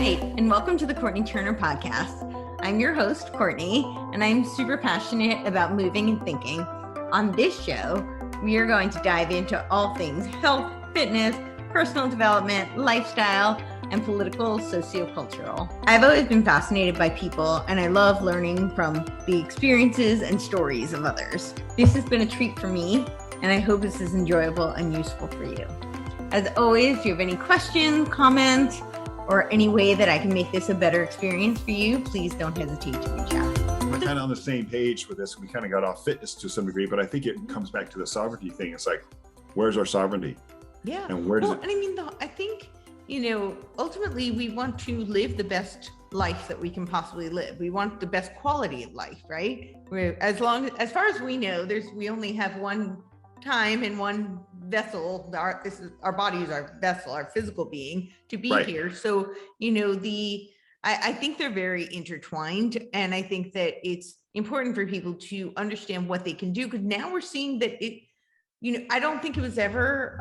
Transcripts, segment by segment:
right, and welcome to the Courtenay Turner podcast. I'm your host, Courtenay, and I'm super passionate about moving and thinking. On this show, we are going to dive into all things health, fitness, personal development, lifestyle, and political, sociocultural. I've always been fascinated by people, and I love learning from the experiences and stories of others. This has been a treat for me, and I hope this is enjoyable and useful for you. As always, if you have any questions, comments, or any way that I can make this a better experience for you, please don't hesitate to reach out. We're kind of on the same page with this. We kind of got off fitness to some degree, but I think it comes back to the sovereignty thing. It's like, where's our sovereignty? Yeah. And where does and I mean, I think, ultimately we want to live the best life that we can possibly live. We want the best quality of life, right? As far as we know, we only have one time and one vessel. Our body is our vessel, our physical being to be Right. here. So, I think they're very intertwined, and I think that it's important for people to understand what they can do, because now we're seeing that I don't think it was ever,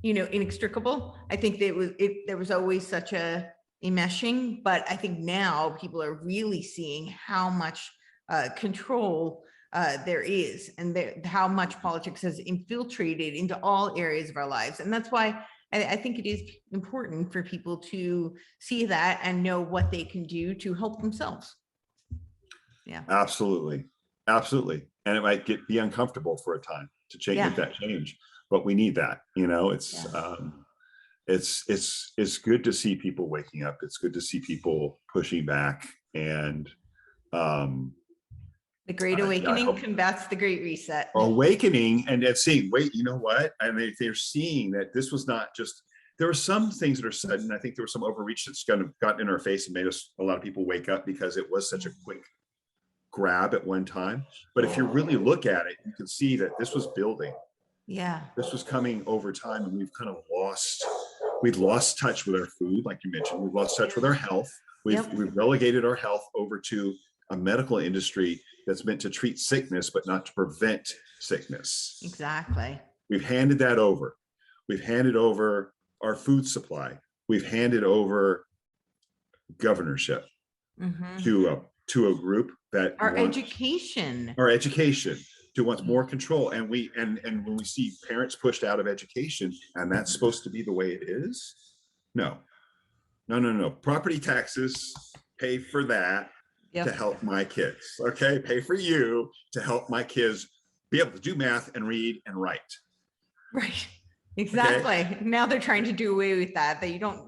inextricable. I think that there was always such a enmeshing, but I think now people are really seeing how much control there is, and how much politics has infiltrated into all areas of our lives. And that's why I think it is important for people to see that and know what they can do to help themselves. Yeah. Absolutely. Absolutely. And it might be uncomfortable for a time to make that change, but we need that, it's good to see people waking up. It's good to see people pushing back, and the Great Awakening combats the Great Reset. Awakening, and seeing, wait, you know what? And they're seeing that this was not just, there were some things that are sudden. I think there was some overreach that's kind of gotten in our face and made a lot of people wake up, because it was such a quick grab at one time. But if you really look at it, you can see that this was building. Yeah. This was coming over time, and we've lost touch with our food, like you mentioned. We've lost touch with our health. We've relegated our health over to a medical industry that's meant to treat sickness, but not to prevent sickness. Exactly. We've handed that over. We've handed over our food supply. We've handed over governorship to a group that our education wants more control. And when we see parents pushed out of education, and that's supposed to be the way it is, no. Property taxes pay for that. To help my kids. Okay, pay for you to help my kids be able to do math and read and write. Right. Exactly. Okay? Now they're trying to do away with that.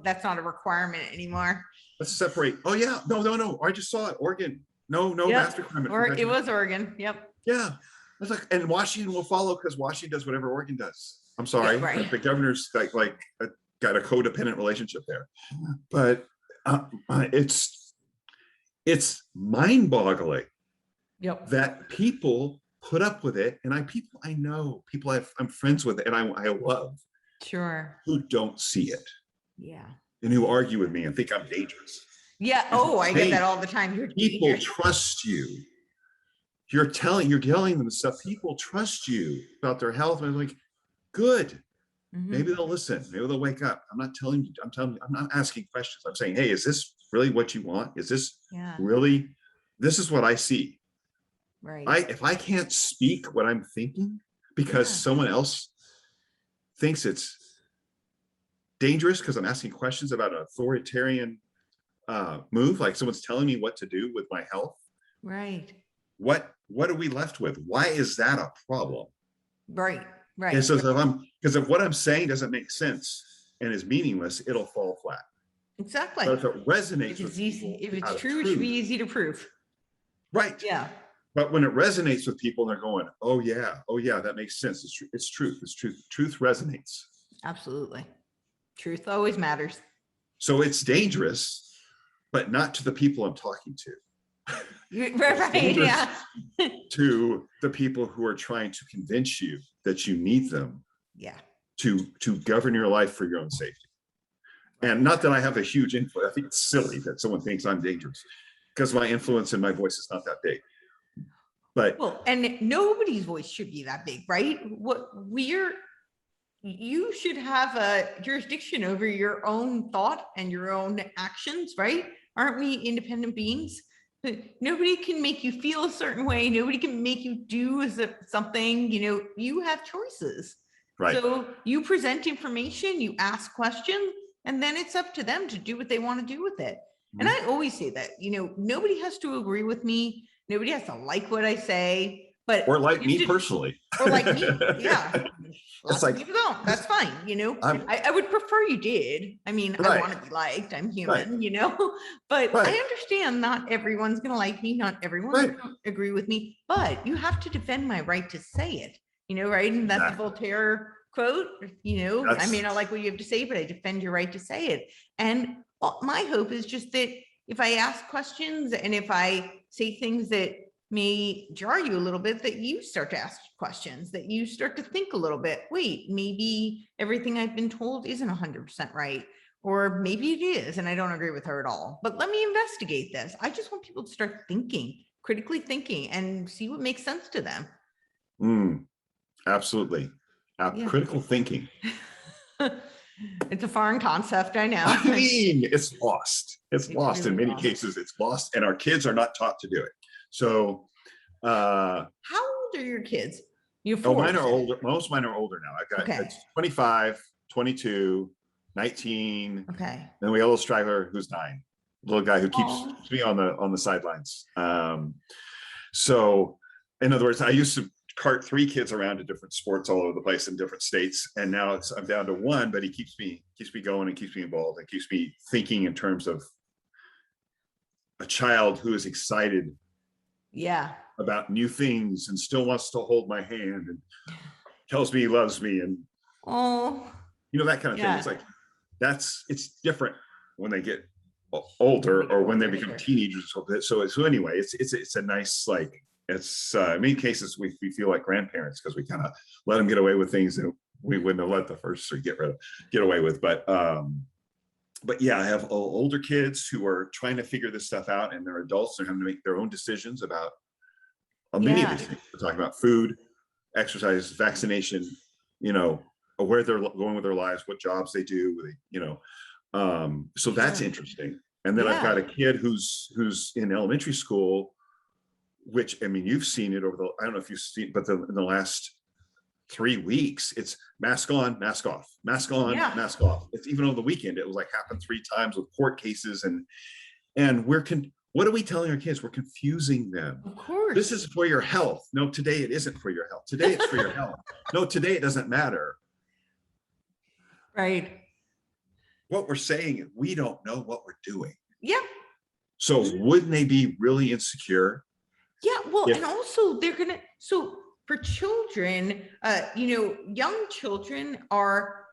That's not a requirement anymore. Let's separate. Oh yeah, no. I just saw it. Oregon. No math requirement. It was Oregon. Yep. Yeah. It's like, and Washington will follow, because Washington does whatever Oregon does. I'm sorry. Yeah, right. The governor's got a codependent relationship there. But it's mind-boggling that people put up with it, and I know people I'm friends with, and I love, who don't see it, and who argue with me and think I'm dangerous. I get that all the time. People trust you. You're telling them stuff. People trust you about their health, and I'm like, good. Maybe they'll listen. Maybe they'll wake up. I'm not asking questions. I'm saying, hey, is this really what you want? Is this really, this is what I see. Right. If I can't speak what I'm thinking because someone else thinks it's dangerous because I'm asking questions about an authoritarian move, like someone's telling me what to do with my health. Right. What are we left with? Why is that a problem? Right. And so because if what I'm saying doesn't make sense and is meaningless, it'll fall flat. Exactly. But if it resonates, if it's true, it should be easy to prove. Right. Yeah. But when it resonates with people, they're going, oh yeah, that makes sense. It's truth. Truth resonates. Absolutely. Truth always matters. So it's dangerous, but not to the people I'm talking to. Right. Yeah. To the people who are trying to convince you that you need them. Yeah. To govern your life for your own safety. And not that I have a huge influence. I think it's silly that someone thinks I'm dangerous, because my influence and my voice is not that big. But and nobody's voice should be that big, right? you should have a jurisdiction over your own thought and your own actions, right? Aren't we independent beings? Nobody can make you feel a certain way. Nobody can make you do something, you have choices. Right. So you present information, you ask questions, and then it's up to them to do what they want to do with it. And I always say that, nobody has to agree with me. Nobody has to like what I say, but or like me personally. Or like me, yeah. It's like, people don't. That's fine. I would prefer you did. I mean, I want to be liked. I'm human, but I understand not everyone's going to like me. Not everyone's going to agree with me, but you have to defend my right to say it, right? And that's a Voltaire quote, I may not like what you have to say, but I defend your right to say it. And my hope is just that if I ask questions and if I say things that may jar you a little bit, that you start to ask questions, that you start to think a little bit, wait, maybe everything I've been told isn't 100% right, or maybe it is, and I don't agree with her at all, but let me investigate this. I just want people to start thinking, critically thinking, and see what makes sense to them. Absolutely. Critical thinking. It's a foreign concept, I know. I mean, it's lost. It's lost in many cases. It's lost, and our kids are not taught to do it. So, how old are your kids? You have 4. Mine are older. Most of mine are older now. I've got it's 25, 22, 19. Okay. Then we have a little straggler who's 9, little guy who keeps me on the sidelines. So, in other words, I used to cart 3 kids around to different sports all over the place in different states, and now I'm down to 1. But he keeps me going and keeps me involved and keeps me thinking in terms of a child who is excited about new things and still wants to hold my hand and tells me he loves me and that kind of thing. It's like it's different when they get older or when they become teenagers. So anyway, it's a nice, like, it's in many cases we feel like grandparents because we kind of let them get away with things that we wouldn't have let the first 3 get away with. But yeah, I have older kids who are trying to figure this stuff out, and they're adults. They're having to make their own decisions about many of these things. We're talking about food, exercise, vaccination, where they're going with their lives, what jobs they do, so that's interesting. And then I've got a kid who's in elementary school, which, I mean, you've seen it I don't know if you've seen, but in the last 3 weeks, it's mask on, mask off, mask on, mask off. It's even over the weekend, it was like happened 3 times with court cases, and what are we telling our kids? We're confusing them. Of course. This is for your health. No, today it isn't for your health. Today it's for your health. No, today it doesn't matter. Right. What we're saying is we don't know what we're doing. Yeah. So wouldn't they be really insecure? Yeah. Well, and also so for children, young children are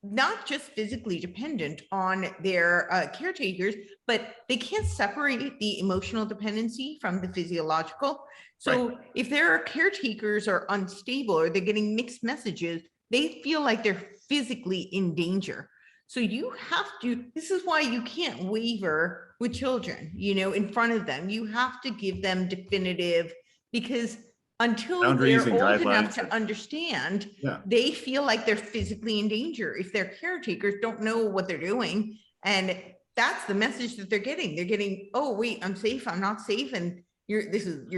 not just physically dependent on their caretakers, but they can't separate the emotional dependency from the physiological. So if their caretakers are unstable or they're getting mixed messages, they feel like they're physically in danger. So this is why you can't waver with children, in front of them. You have to give them definitive, because until they're old enough to understand, they feel like they're physically in danger if their caretakers don't know what they're doing. And that's the message that they're getting. They're getting, oh, wait, I'm safe, I'm not safe. And you're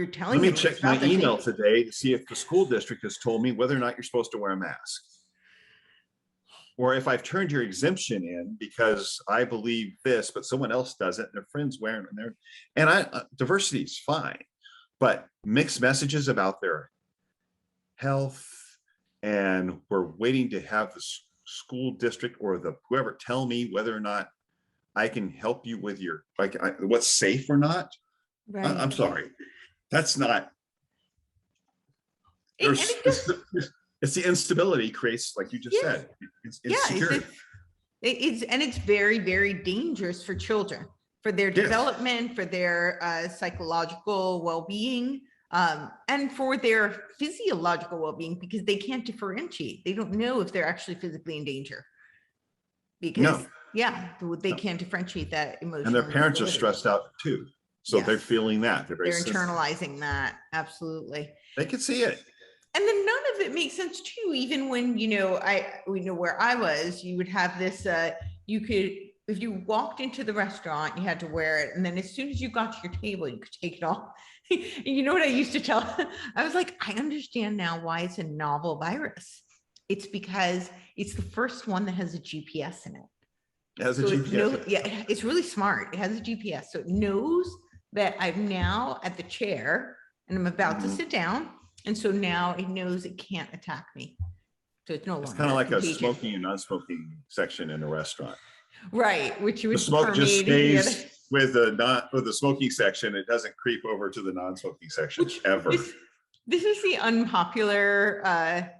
telling me. Let me check my email today to see if the school district has told me whether or not you're supposed to wear a mask. Or if I've turned your exemption in because I believe this, but someone else doesn't, and their friends wearing it. And diversity is fine, but mixed messages about their health, and we're waiting to have the school district or whoever tell me whether or not I can help you with your, what's safe or not. Right. I'm sorry, that's not. It's the instability creates, like you just said, it's insecurity. It's very, very dangerous for children, for their development, for their psychological well-being, and for their physiological well-being, because they can't differentiate. They don't know if they're actually physically in danger, because they can't differentiate that emotion. And their parents are stressed out too. So they're feeling that. They're internalizing that. Absolutely. They can see it. And then none of it makes sense too, even when, we know where I was, you would have this, you could, if you walked into the restaurant, you had to wear it. And then as soon as you got to your table, you could take it off. And you know what I used to tell? I was like, I understand now why it's a novel virus. It's because it's the first one that has a GPS in it. It has a GPS. Yeah, it's really smart. It has a GPS. So it knows that I'm now at the chair and I'm about to sit down. And so now it knows it can't attack me. So it's no longer. It's kind of like contagious. a smoking and non-smoking section in a restaurant. Right, which you would the smoke just permeate stays with the smoking section. It doesn't creep over to the non-smoking section ever. This is the unpopular,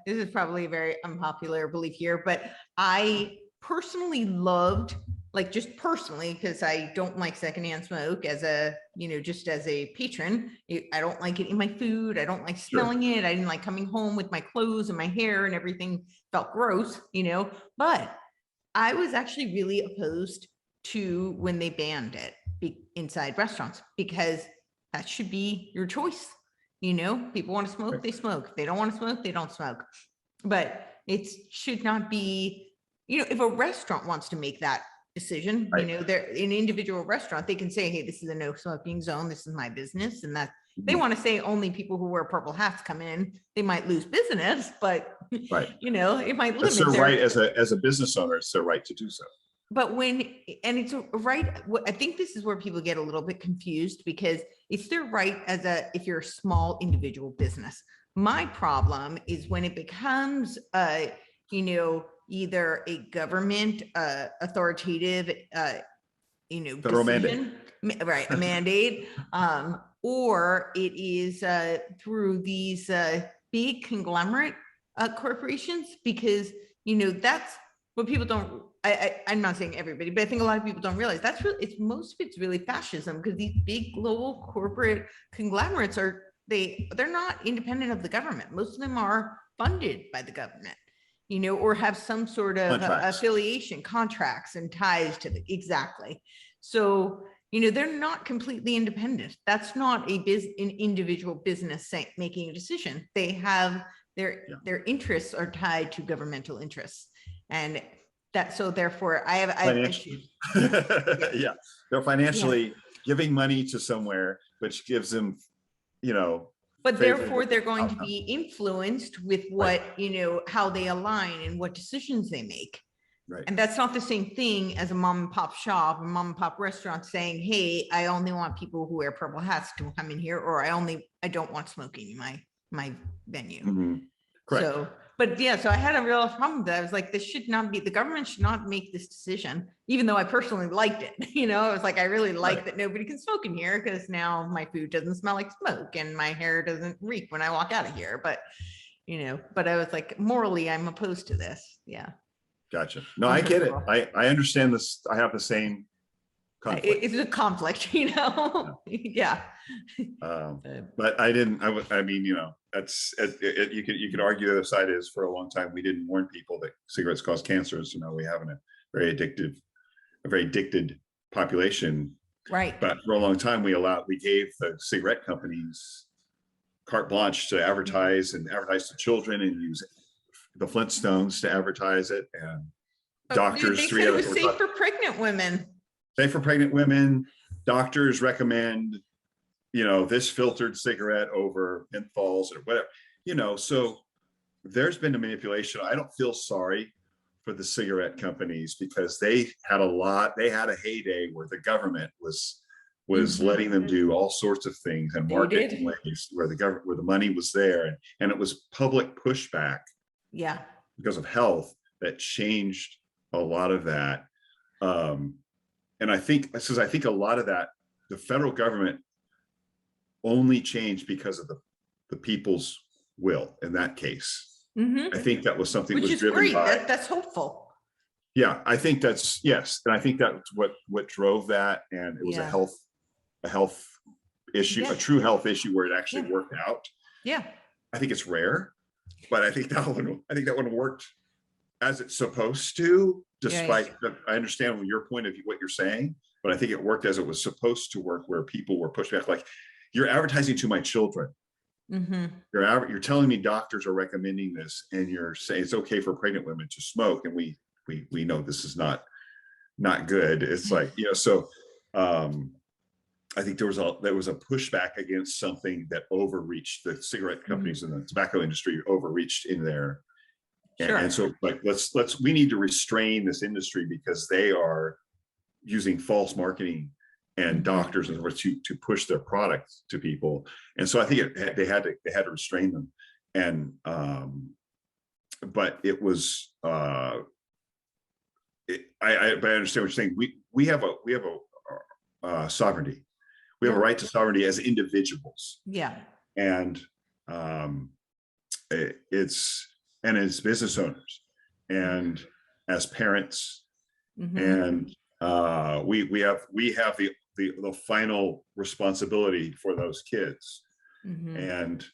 this is probably a very unpopular belief here, but I personally loved, like just personally, because I don't like secondhand smoke as a, just as a patron. I don't like it in my food. I don't like smelling it. I didn't like coming home with my clothes and my hair and everything felt gross, but I was actually really opposed to when they banned it inside restaurants, because that should be your choice. People want to smoke, they smoke. If they don't want to smoke, they don't smoke. But it should not be, if a restaurant wants to make that decision, they're in an individual restaurant, they can say, hey, this is a no smoking zone. This is my business. And that they want to say only people who wear purple hats come in, they might lose business, but it might limit. That's their right as a business owner. It's their right to do so. But it's a right. I think this is where people get a little bit confused, because it's their right if you're a small individual business. My problem is when it becomes, either a government, authoritative, federal mandate, right? A mandate, or it is through these big conglomerate corporations, because that's what people don't. I'm not saying everybody, but I think a lot of people don't realize most of it's really fascism, because these big global corporate conglomerates they're not independent of the government. Most of them are funded by the government, or have some sort of affiliation, contracts and ties to exactly. So, they're not completely independent. That's not an individual business making a decision. They have their interests are tied to governmental interests. And so therefore I have issues. Yeah, they're financially giving money to somewhere, which gives them, but therefore they're going to be influenced with what, how they align and what decisions they make. Right. And that's not the same thing as a mom and pop shop, a mom and pop restaurant saying, hey, I only want people who wear purple hats to come in here, or I don't want smoking in my venue. Mm-hmm. Correct. So, but yeah, so I had a real problem with that. I was like, the government should not make this decision, even though I personally liked it. I was like, I really like that nobody can smoke in here, because now my food doesn't smell like smoke and my hair doesn't reek when I walk out of here. But, but I was like, morally, I'm opposed to this. Yeah. Gotcha. No, I get it. I understand this. I have the same conflict. It's a conflict, Yeah. But I didn't, I mean, that's, you could argue the other side is, for a long time, we didn't warn people that cigarettes cause cancers. We have a very addicted population. Right. But for a long time, we gave the cigarette companies carte blanche to advertise to children, and use the Flintstones to advertise it, and doctors. They said it was safe for pregnant women. Safe for pregnant women. Doctors recommend, this filtered cigarette over menthols or whatever, so there's been a manipulation. I don't feel sorry for the cigarette companies, because they had a heyday where the government was letting them do all sorts of things and market ways where the money was there, and it was public pushback. Yeah. Because of health that changed a lot of that. And I think a lot of that, the federal government only changed because of the people's will in that case. Mm-hmm. I think that was something which was is driven great. by. That's hopeful. Yeah, I think that's, yes. And I think that's what drove that. And it was a health issue, a true health issue where it actually worked out. Yeah. I think it's rare, but I think that one worked as it's supposed to, despite I understand your point of view, what you're saying, but I think it worked as it was supposed to work, where people were pushed back, like, you're advertising to my children. Mm-hmm. You're telling me doctors are recommending this, and you're saying it's okay for pregnant women to smoke, and we know this is not good. It's like, so I think there was a pushback against something that overreached. The cigarette companies and the tobacco industry overreached in there. Sure. And so like, we need to restrain this industry because they are using false marketing and doctors in order to push their products to people. And so I think they had to restrain them. And but it was I understand what you're saying. We have a sovereignty. We have a right to sovereignty as individuals. Yeah. And as business owners and as parents, and we have the final responsibility for those kids. And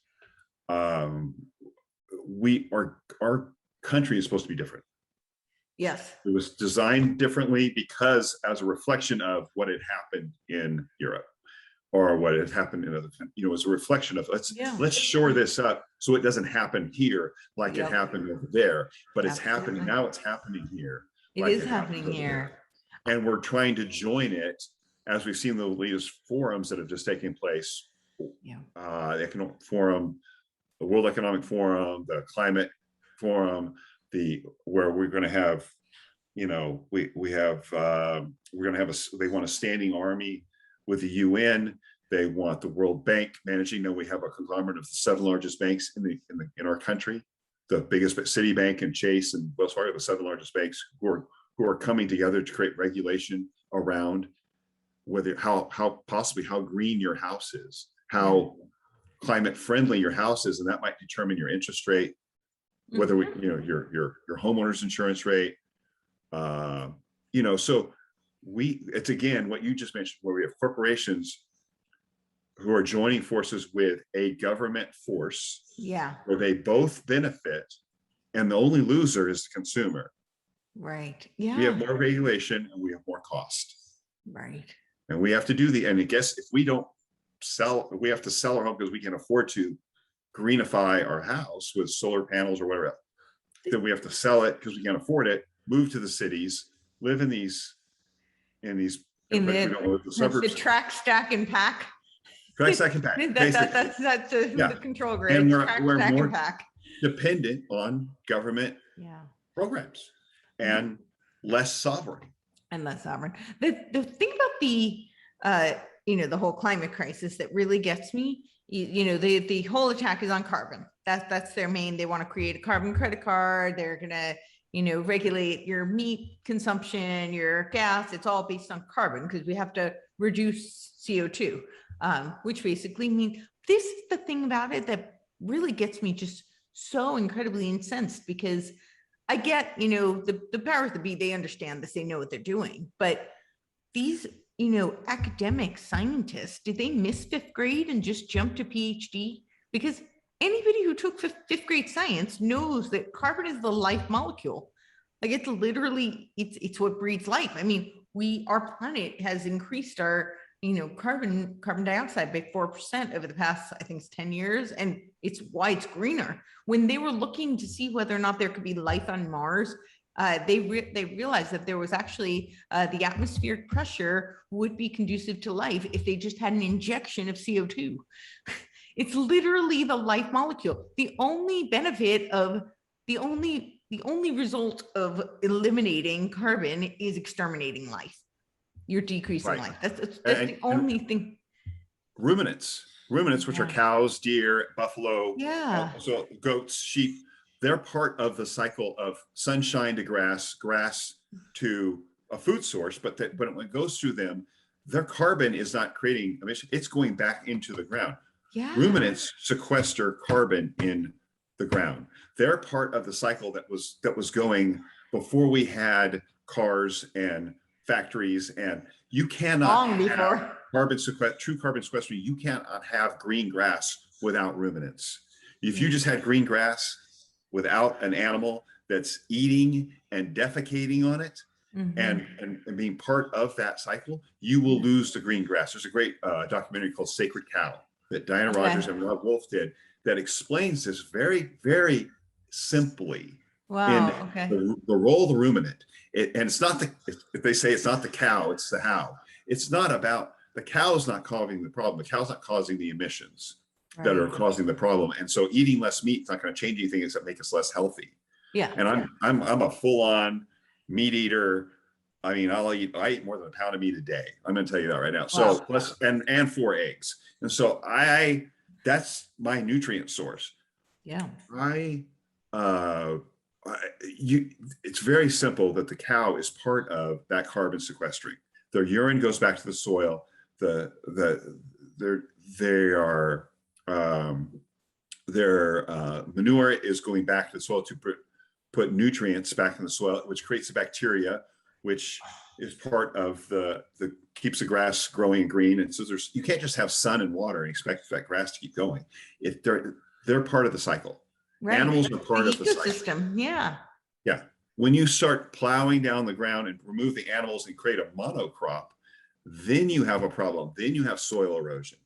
our country is supposed to be different. Yes. It was designed differently because as a reflection of what had happened in Europe or what had happened in other countries. It was a reflection of let's shore this up so it doesn't happen here like it happened over there, but it's happening now. It's happening here. It is happening here. And we're trying to join it, as we've seen the latest forums that have just taken place. The Economic Forum, the World Economic Forum, the Climate Forum, where we're going to have, they want a standing army with the UN. They want the World Bank managing. Now we have a conglomerate of the 7 largest banks in our country, the biggest Citibank and Chase and Wells Fargo, the 7 largest banks who are coming together to create regulation around how green your house is, how climate friendly your house is, and that might determine your interest rate, whether your homeowner's insurance rate. So it's again what you just mentioned, where we have corporations who are joining forces with a government force, where they both benefit, and the only loser is the consumer. Right. Yeah. We have more regulation and we have more cost. Right. And we have to do and I guess if we don't we have to sell our home because we can afford to greenify our house with solar panels or whatever. Then we have to sell it because we can't afford it, move to the cities, live in the suburbs. The track, stack, and pack. Track, stack, and pack. That's the control grid. And track, we're stack, more and pack. dependent on government programs and less sovereign. The thing about the whole climate crisis that really gets me, the whole attack is on carbon. That's their main. They want to create a carbon credit card. They're gonna regulate your meat consumption, your gas. It's all based on carbon because we have to reduce CO2, which basically means this is the thing about it that really gets me just so incredibly incensed, because I get, the powers that be, they understand this, they know what they're doing, but these, academic scientists, did they miss 5th grade and just jump to PhD? Because anybody who took fifth grade science knows that carbon is the life molecule. Like it's literally, it's what breeds life. I mean, our planet has increased our, carbon dioxide by 4% over the past, I think it's 10 years. And it's why it's greener. When they were looking to see whether or not there could be life on Mars, they realized that there was actually the atmospheric pressure would be conducive to life if they just had an injection of CO2. It's literally the life molecule. The only benefit of the only result of eliminating carbon is exterminating life. You're decreasing life. That's the only thing. Ruminants, which are cows, deer, buffalo, so goats, sheep, they're part of the cycle of sunshine to grass to a food source, but when it goes through them, their carbon is not creating emission, it's going back into the ground. Ruminants sequester carbon in the ground. They're part of the cycle that was going before we had cars and factories, and you cannot have true carbon sequestration. You cannot have green grass without ruminants. If you just had green grass without an animal that's eating and defecating on it, and being part of that cycle, you will lose the green grass. There's a great documentary called Sacred Cow that Diana Rogers and Rob Wolf did, that explains this very, very simply in Wow. Okay. the role of the ruminant. And it's not if they say it's not the cow, it's the how. It's not about the cow is not causing the problem. The cow's not causing the emissions that are causing the problem. And so eating less meat is not going to change anything except make us less healthy. Yeah. And I'm a full-on meat eater. I mean, I eat more than a pound of meat a day. I'm going to tell you that right now. So plus and 4 eggs. And so that's my nutrient source. Yeah. It's very simple that the cow is part of that carbon sequestering. Their urine goes back to the soil. Their manure is going back to the soil to put nutrients back in the soil, which creates the bacteria, which is part of the keeps the grass growing green. And so you can't just have sun and water and expect that grass to keep going. They're part of the cycle. Right. Animals are part of the ecosystem. Yeah. Yeah. When you start plowing down the ground and remove the animals and create a monocrop, then you have a problem. Then you have soil erosion.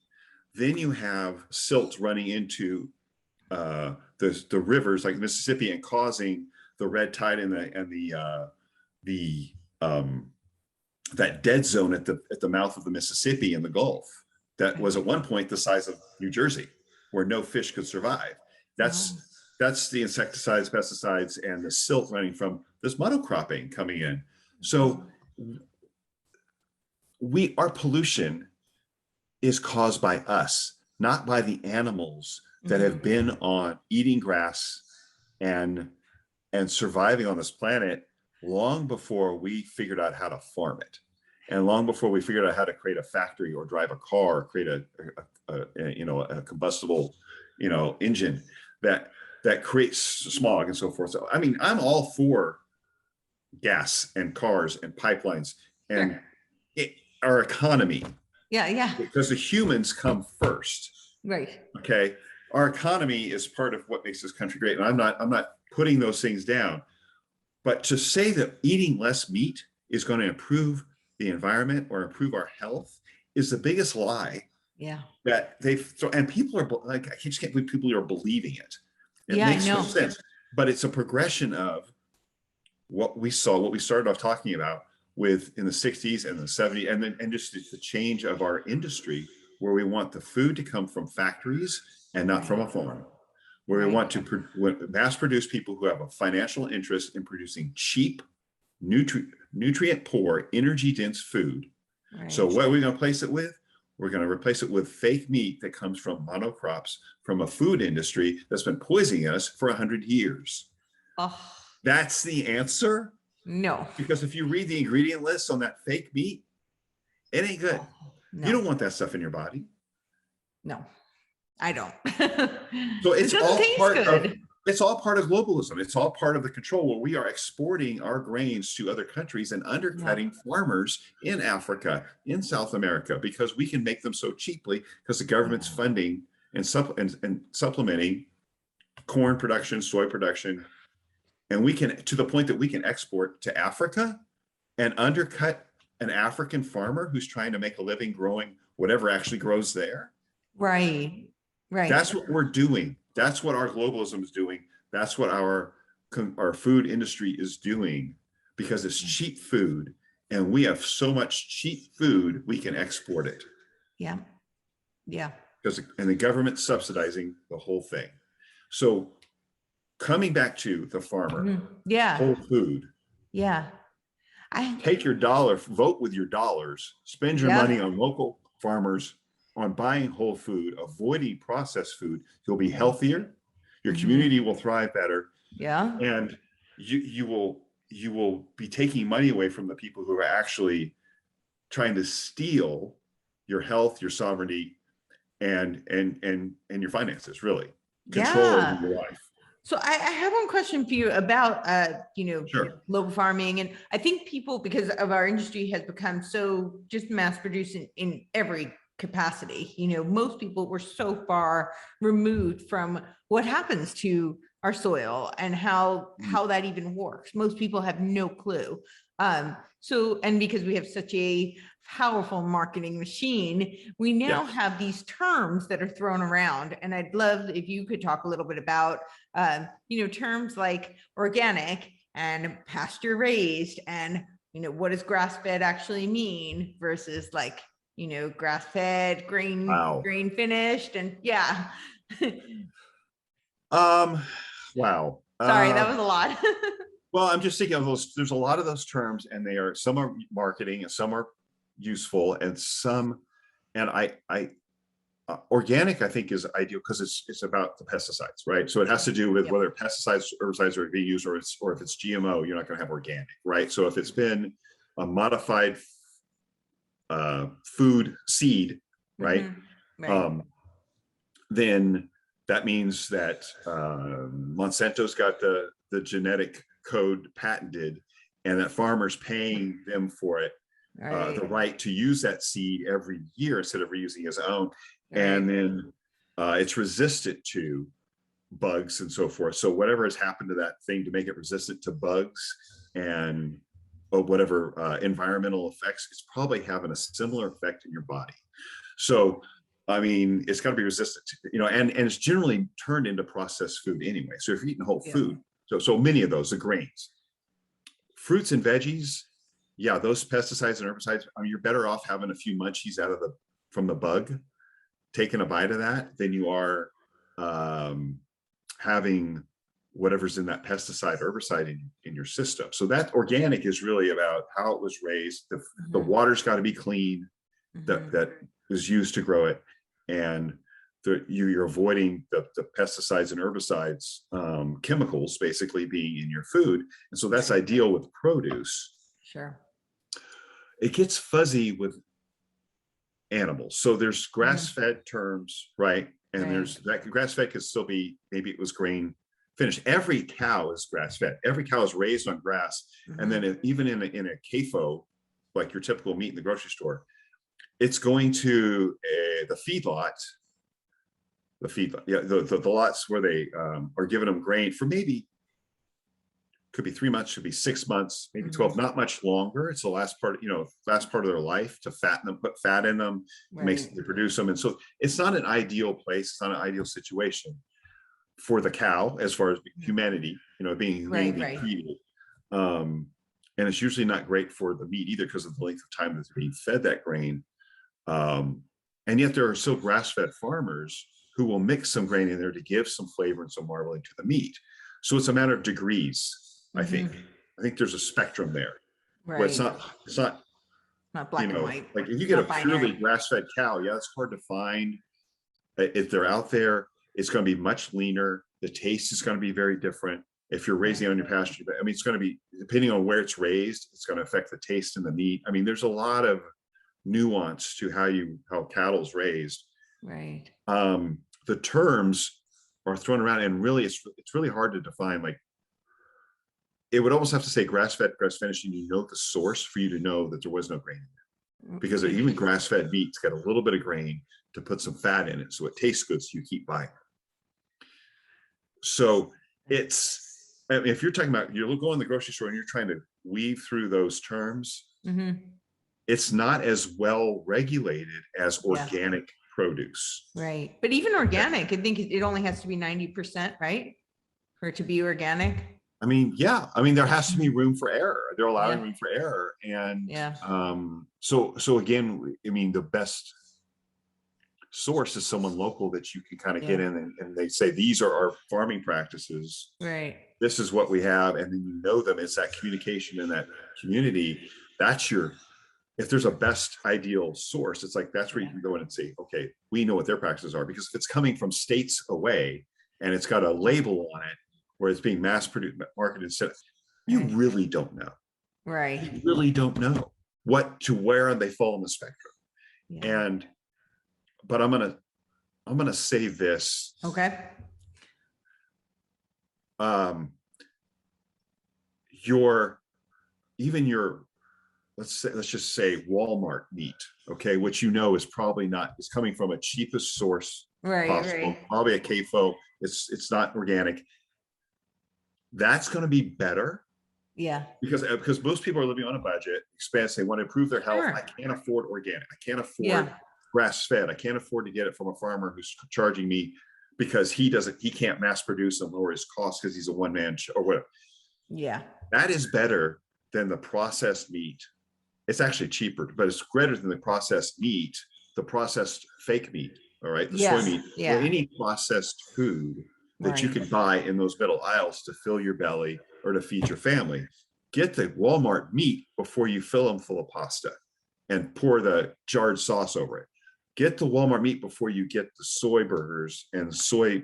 Then you have silt running into the rivers like Mississippi and causing the red tide and that dead zone at the mouth of the Mississippi in the Gulf that was at one point the size of New Jersey, where no fish could survive. That's the insecticides, pesticides, and the silt running from this monocropping coming in. So our pollution is caused by us, not by the animals that have been on eating grass and surviving on this planet long before we figured out how to farm it, and long before we figured out how to create a factory or drive a car, or create a combustible engine that creates smog and so forth. So I mean, I'm all for gas and cars and pipelines and our economy. Yeah. Because the humans come first. Right. Okay. Our economy is part of what makes this country great. And I'm not putting those things down. But to say that eating less meat is going to improve the environment or improve our health is the biggest lie. Yeah. That and people are like, I just can't believe people are believing it. It makes no sense. But it's a progression of what we started off talking about with in the 60s and the 70s, and just the change of our industry, where we want the food to come from factories and not from a farm, where we want to mass produce people who have a financial interest in producing cheap, nutrient poor, energy dense food. Right. So what are we going to replace it with? We're going to replace it with fake meat that comes from monocrops from a food industry that's been poisoning us for 100 years. Oh. That's the answer? No. Because if you read the ingredient list on that fake meat, it ain't good. No. You don't want that stuff in your body. No, I don't. So it's all part of globalism. It's all part of the control where we are exporting our grains to other countries and undercutting farmers in Africa, in South America, because we can make them so cheaply because the government's funding and supplementing corn production, soy production. And we can, to the point that we can export to Africa and undercut an African farmer who's trying to make a living growing whatever actually grows there. Right. That's what we're doing. That's what our globalism is doing. That's what our food industry is doing, because it's cheap food, and we have so much cheap food we can export it. Yeah. And the government's subsidizing the whole thing. So coming back to the farmer, whole food. Yeah. Take your dollar, vote with your dollars, spend your money on local farmers, on buying whole food, avoiding processed food. You'll be healthier. Your community will thrive better. Yeah. And you will be taking money away from the people who are actually trying to steal your health, your sovereignty, and your finances, really. Control over your life. So I have one question for you about, Sure. local farming. And I think people, because of our industry has become so just mass produced in every capacity, most people were so far removed from what happens to our soil and how that even works. Most people have no clue. So, and because we have such a powerful marketing machine, we now have these terms that are thrown around. And I'd love if you could talk a little bit about, terms like organic and pasture raised, and, what does grass fed actually mean versus like, grass fed, grain finished. And yeah. Wow. Sorry, that was a lot. Well, I'm just thinking of those. There's a lot of those terms, and some are marketing, and some are useful, and some, and organic, I think, is ideal because it's about the pesticides, right? So it has to do with whether pesticides, herbicides are being used, or if it's GMO, you're not going to have organic, right? So if it's been a modified food seed, right? Right. Then that means that Monsanto's got the genetic code patented, and that farmer's paying them for it, the right to use that seed every year instead of reusing his own. And then it's resistant to bugs and so forth. So whatever has happened to that thing to make it resistant to bugs and whatever environmental effects, it's probably having a similar effect in your body. So I mean, it's got to be resistant to, and it's generally turned into processed food anyway. So if you're eating whole food, so many of those, the grains, fruits and veggies, those pesticides and herbicides, I mean, you're better off having a few munchies from the bug, taking a bite of that, than you are having whatever's in that pesticide, herbicide in your system. So that organic is really about how it was raised. The water's got to be clean, that was used to grow it, and you're avoiding the pesticides and herbicides, chemicals basically being in your food. And so that's ideal with produce. Sure. It gets fuzzy with animals. So there's grass-fed terms, right? And there's that grass-fed could still be, maybe it was grain finished. Every cow is grass-fed. Every cow is raised on grass. And then even in a CAFO, like your typical meat in the grocery store, it's going to the feedlot. The lots where they are giving them grain for maybe, could be 3 months, could be 6 months, maybe 12, not much longer. It's the last part of their life to fatten them, put fat in them, to produce them. And so it's not an ideal place. It's not an ideal situation for the cow as far as humanity, being humanely treated. And it's usually not great for the meat either because of the length of time that's being fed that grain. And yet there are still grass-fed farmers who will mix some grain in there to give some flavor and some marbling to the meat. So it's a matter of degrees, I think. I think there's a spectrum there. Right. Where it's not black and white. Like if you get a purely grass-fed cow, it's hard to find. If they're out there, it's going to be much leaner. The taste is going to be very different. If you're raising on your pasture, I mean, it's going to be, depending on where it's raised, it's going to affect the taste and the meat. I mean, there's a lot of nuance to how cattle's raised. Right. The terms are thrown around, and really it's really hard to define. Like, it would almost have to say grass-fed, grass-finished, and the source for you to know that there was no grain in there. Because even grass-fed meat's got a little bit of grain to put some fat in it, so it tastes good, so you keep buying it. So if you're talking about, you go in the grocery store and you're trying to weave through those terms, it's not as well regulated as organic produce. Right. But even organic, I think it only has to be 90%, right? For it to be organic. I mean, there has to be room for error. They're allowing room for error. And so again, I mean, the best source is someone local that you can kind of get in and they say, these are our farming practices. Right. This is what we have. And then them. It's that communication in that community. If there's a best ideal source, it's like, that's where you can go in and say, okay, we know what their practices are. Because if it's coming from states away and it's got a label on it where it's being mass produced, marketed, you really don't know. Right. You really don't know where they fall on the spectrum. But I'm gonna say this. Okay. Let's just say Walmart meat, okay, which is probably is coming from a cheapest source possible, probably a CAFO. It's not organic. That's going to be better Yeah. Because most people are living on a budget, expense, they want to improve their health. Sure. I can't afford organic. I can't afford Yeah. grass fed. I can't afford to get it from a farmer who's charging me because he can't mass produce and lower his costs because he's a one man show or whatever. Yeah. That is better than the processed meat. It's actually cheaper, but it's greater than the processed meat, the processed fake meat. All right. The soy meat or any processed food that you can buy in those middle aisles to fill your belly or to feed your family. Get the Walmart meat before you fill them full of pasta and pour the jarred sauce over it. Get the Walmart meat before you get the soy burgers and soy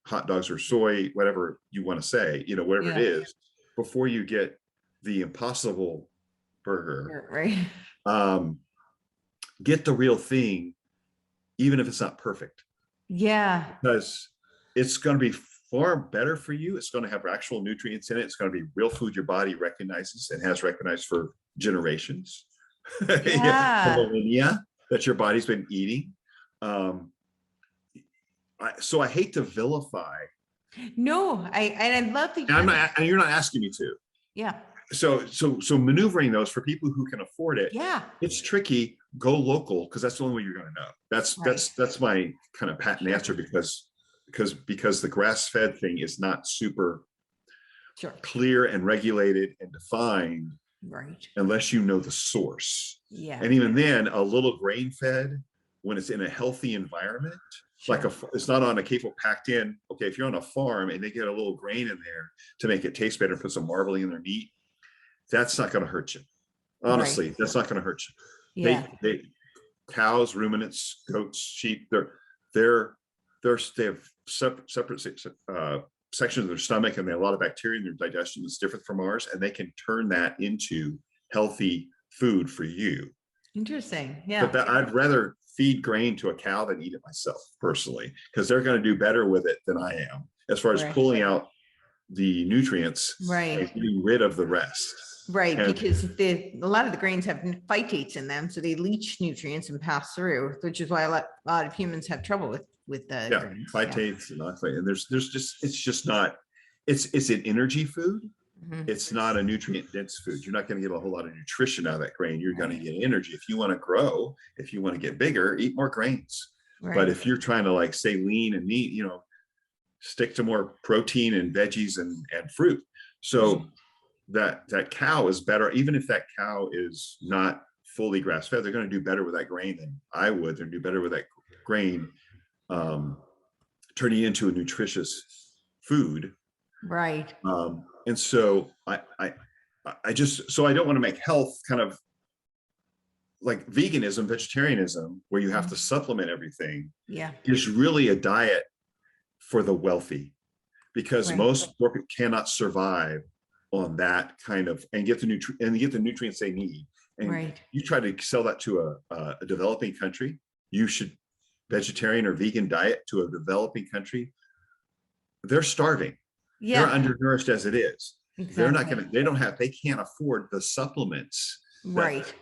hot dogs or soy, whatever you want to say, whatever it is, before you get the Impossible burger. Right. Get the real thing, even if it's not perfect. Yeah. Because it's going to be far better for you. It's going to have actual nutrients in it. It's going to be real food your body recognizes and has recognized for generations. Yeah. Millennia that your body's been eating. So I hate to vilify. No, I love the. And you're not asking me to. Yeah. So maneuvering those for people who can afford it. Yeah. It's tricky. Go local because that's the only way you're going to know. That's my kind of patent answer because the grass-fed thing is not super clear and regulated and defined. Right. Unless you know the source. Yeah. And even then, a little grain-fed when it's in a healthy environment, like it's not on a cable packed in. Okay, if you're on a farm and they get a little grain in there to make it taste better, put some marbling in their meat, that's not going to hurt you. Honestly, that's not going to hurt you. Yeah. They cows, ruminants, goats, sheep, they have separate sections of their stomach and they have a lot of bacteria in their digestion that's different from ours, and they can turn that into healthy food for you. Interesting. Yeah. But I'd rather feed grain to a cow than eat it myself personally, because they're going to do better with it than I am as far as pulling out the nutrients and getting rid of the rest. Right, because a lot of the grains have phytates in them, so they leach nutrients and pass through, which is why a lot of humans have trouble with the grains. Phytates and not and there's just it's an energy food. Mm-hmm. It's not a nutrient dense food. You're not going to get a whole lot of nutrition out of that grain. You're going to get energy. If you want to grow, if you want to get bigger, eat more grains. But if you're trying to stay lean and neat, stick to more protein and veggies and fruit. So that cow is better, even if that cow is not fully grass fed, they're going to do better with that grain than I would. They're going to do better with that grain, turning into a nutritious food. Right. And so I don't want to make health kind of like veganism, vegetarianism, where you have to supplement everything. Yeah. Is really a diet for the wealthy, because most poor people cannot survive on that kind of and get the nutrients they need. And you try to sell that to a developing country, you should vegetarian or vegan diet to a developing country. They're starving. Yeah. They're undernourished as it is. Exactly. They're not going to, they can't afford the supplements that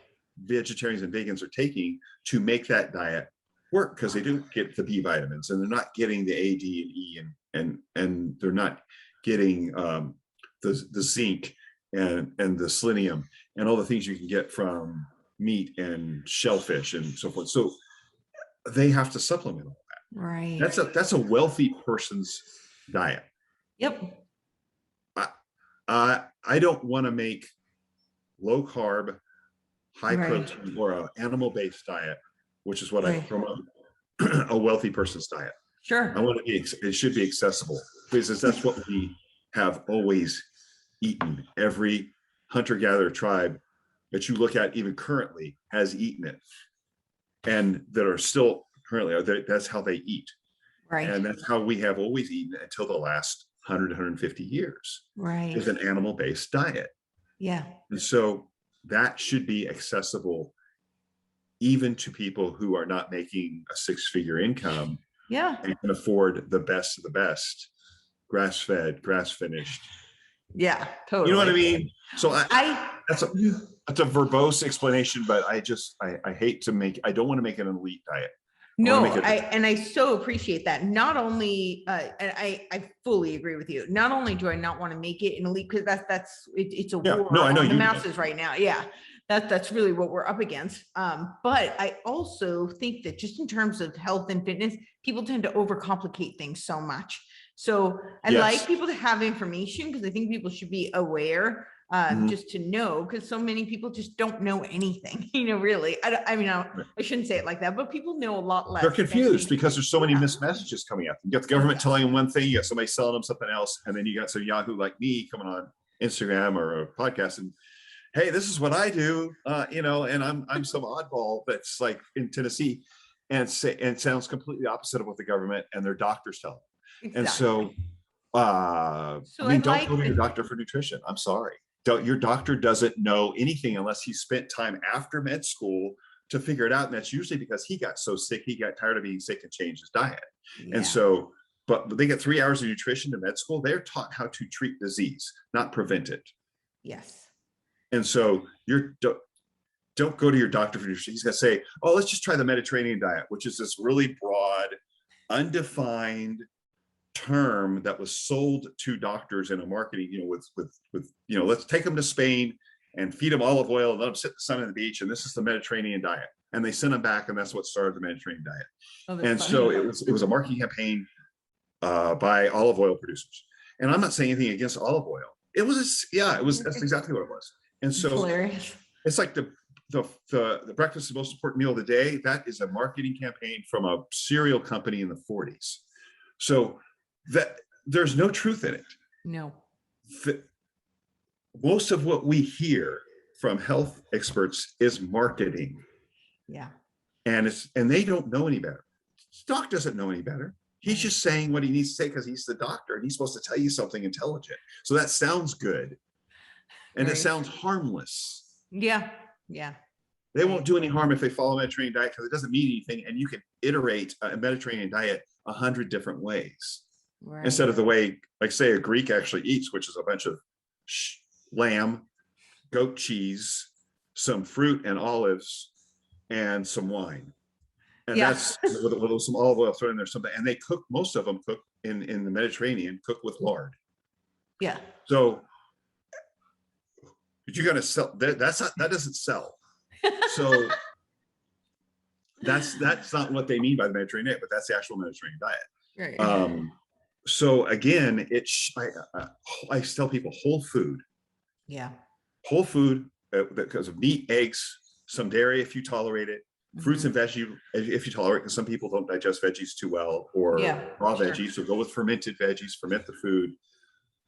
vegetarians and vegans are taking to make that diet work, because they don't get the B vitamins and they're not getting the A, D, and E and they're not getting the zinc and the selenium and all the things you can get from meat and shellfish and so forth. So they have to supplement all that. Right. That's a wealthy person's diet. Yep. I don't want to make low carb, high protein or an animal-based diet, which is what I promote, a wealthy person's diet. Sure. I want it should be accessible, because that's what we have always eaten. Every hunter-gatherer tribe that you look at even currently has eaten it, and that are still currently, that's how they eat. Right. And that's how we have always eaten until the last 100, 150 years. Right. Is an animal-based diet. Yeah. And so that should be accessible even to people who are not making a six-figure income. Yeah. And can afford the best of the best, grass-fed, grass-finished. Yeah, totally. You know what I mean? So that's a verbose explanation, but I hate to I don't want to make it an elite diet. No, make it. I so appreciate that. Not only, and I fully agree with you. Not only do I not want to make it an elite, because it's a war No, I know on the you masses right now. Yeah, that's really what we're up against. But I also think that just in terms of health and fitness, people tend to overcomplicate things so much. So I like people to have information, because I think people should be aware, just to know, because so many people just don't know anything, really. I shouldn't say it like that, but people know a lot less. They're confused because there's so many missed messages coming out. You got the government telling them one thing, you got somebody selling them something else, and then you got some Yahoo like me coming on Instagram or a podcast and, hey, this is what I do, and I'm some oddball that's like in Tennessee and sounds completely opposite of what the government and their doctors tell them. Exactly. And so, don't go to your doctor for nutrition. I'm sorry. Your doctor doesn't know anything unless he spent time after med school to figure it out. And that's usually because he got so sick, he got tired of being sick and changed his diet. Yeah. And so, but they get 3 hours of nutrition in med school. They're taught how to treat disease, not prevent it. Yes. And so don't go to your doctor for nutrition. He's going to say, oh, let's just try the Mediterranean diet, which is this really broad, undefined term that was sold to doctors in a marketing, with let's take them to Spain and feed them olive oil and let them sit in the sun on the beach, and this is the Mediterranean diet. And they sent them back, and that's what started the Mediterranean diet. And funny. So it was a marketing campaign by olive oil producers. And I'm not saying anything against olive oil. That's exactly what it was. And so it's like the breakfast is the most important meal of the day. That is a marketing campaign from a cereal company in the 40s. So that there's no truth in it. No. Most of what we hear from health experts is marketing. Yeah. And they don't know any better. Doc doesn't know any better. He's just saying what he needs to say because he's the doctor and he's supposed to tell you something intelligent. So that sounds good. And it sounds harmless. Yeah. Yeah. They won't do any harm if they follow a Mediterranean diet because it doesn't mean anything. And you can iterate a Mediterranean diet 100 different ways. Right. Instead of the way, like say a Greek actually eats, which is a bunch of lamb, goat cheese, some fruit and olives, and some wine. And that's with some olive oil thrown in there, something. And they cook, most of them cook in the Mediterranean, cook with lard. Yeah. So you're going to sell that doesn't sell. So that's not what they mean by the Mediterranean diet, but that's the actual Mediterranean diet. Right. So again, I tell people whole food. Yeah. Whole food because of meat, eggs, some dairy if you tolerate it, fruits and veggies if you tolerate it, because some people don't digest veggies too well, or raw veggies. So go with fermented veggies, ferment the food.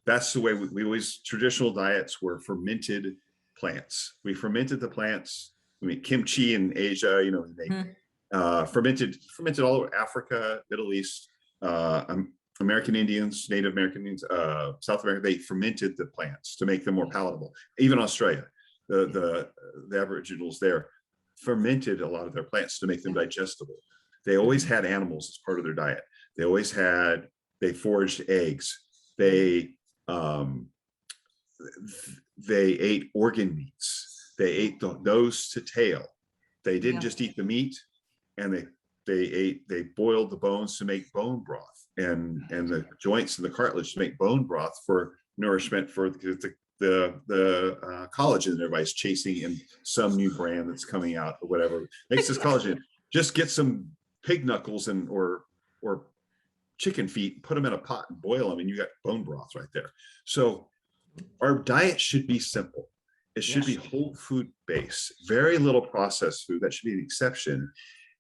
That's the way we always, traditional diets were fermented plants. We fermented the plants. We made kimchi in Asia, fermented all over Africa, Middle East, American Indians, Native American Indians, South America, they fermented the plants to make them more palatable. Even Australia, the Aboriginals there fermented a lot of their plants to make them digestible. They always had animals as part of their diet. They foraged eggs. They ate organ meats. They ate nose to tail. They didn't just eat the meat, and they boiled the bones to make bone broth, and the joints and the cartilage to make bone broth for nourishment for the collagen that everybody's chasing in some new brand that's coming out or whatever. Makes this collagen. Just get some pig knuckles or chicken feet, put them in a pot and boil them, and you got bone broth right there. So our diet should be simple. It should be whole food based, very little processed food. That should be an exception.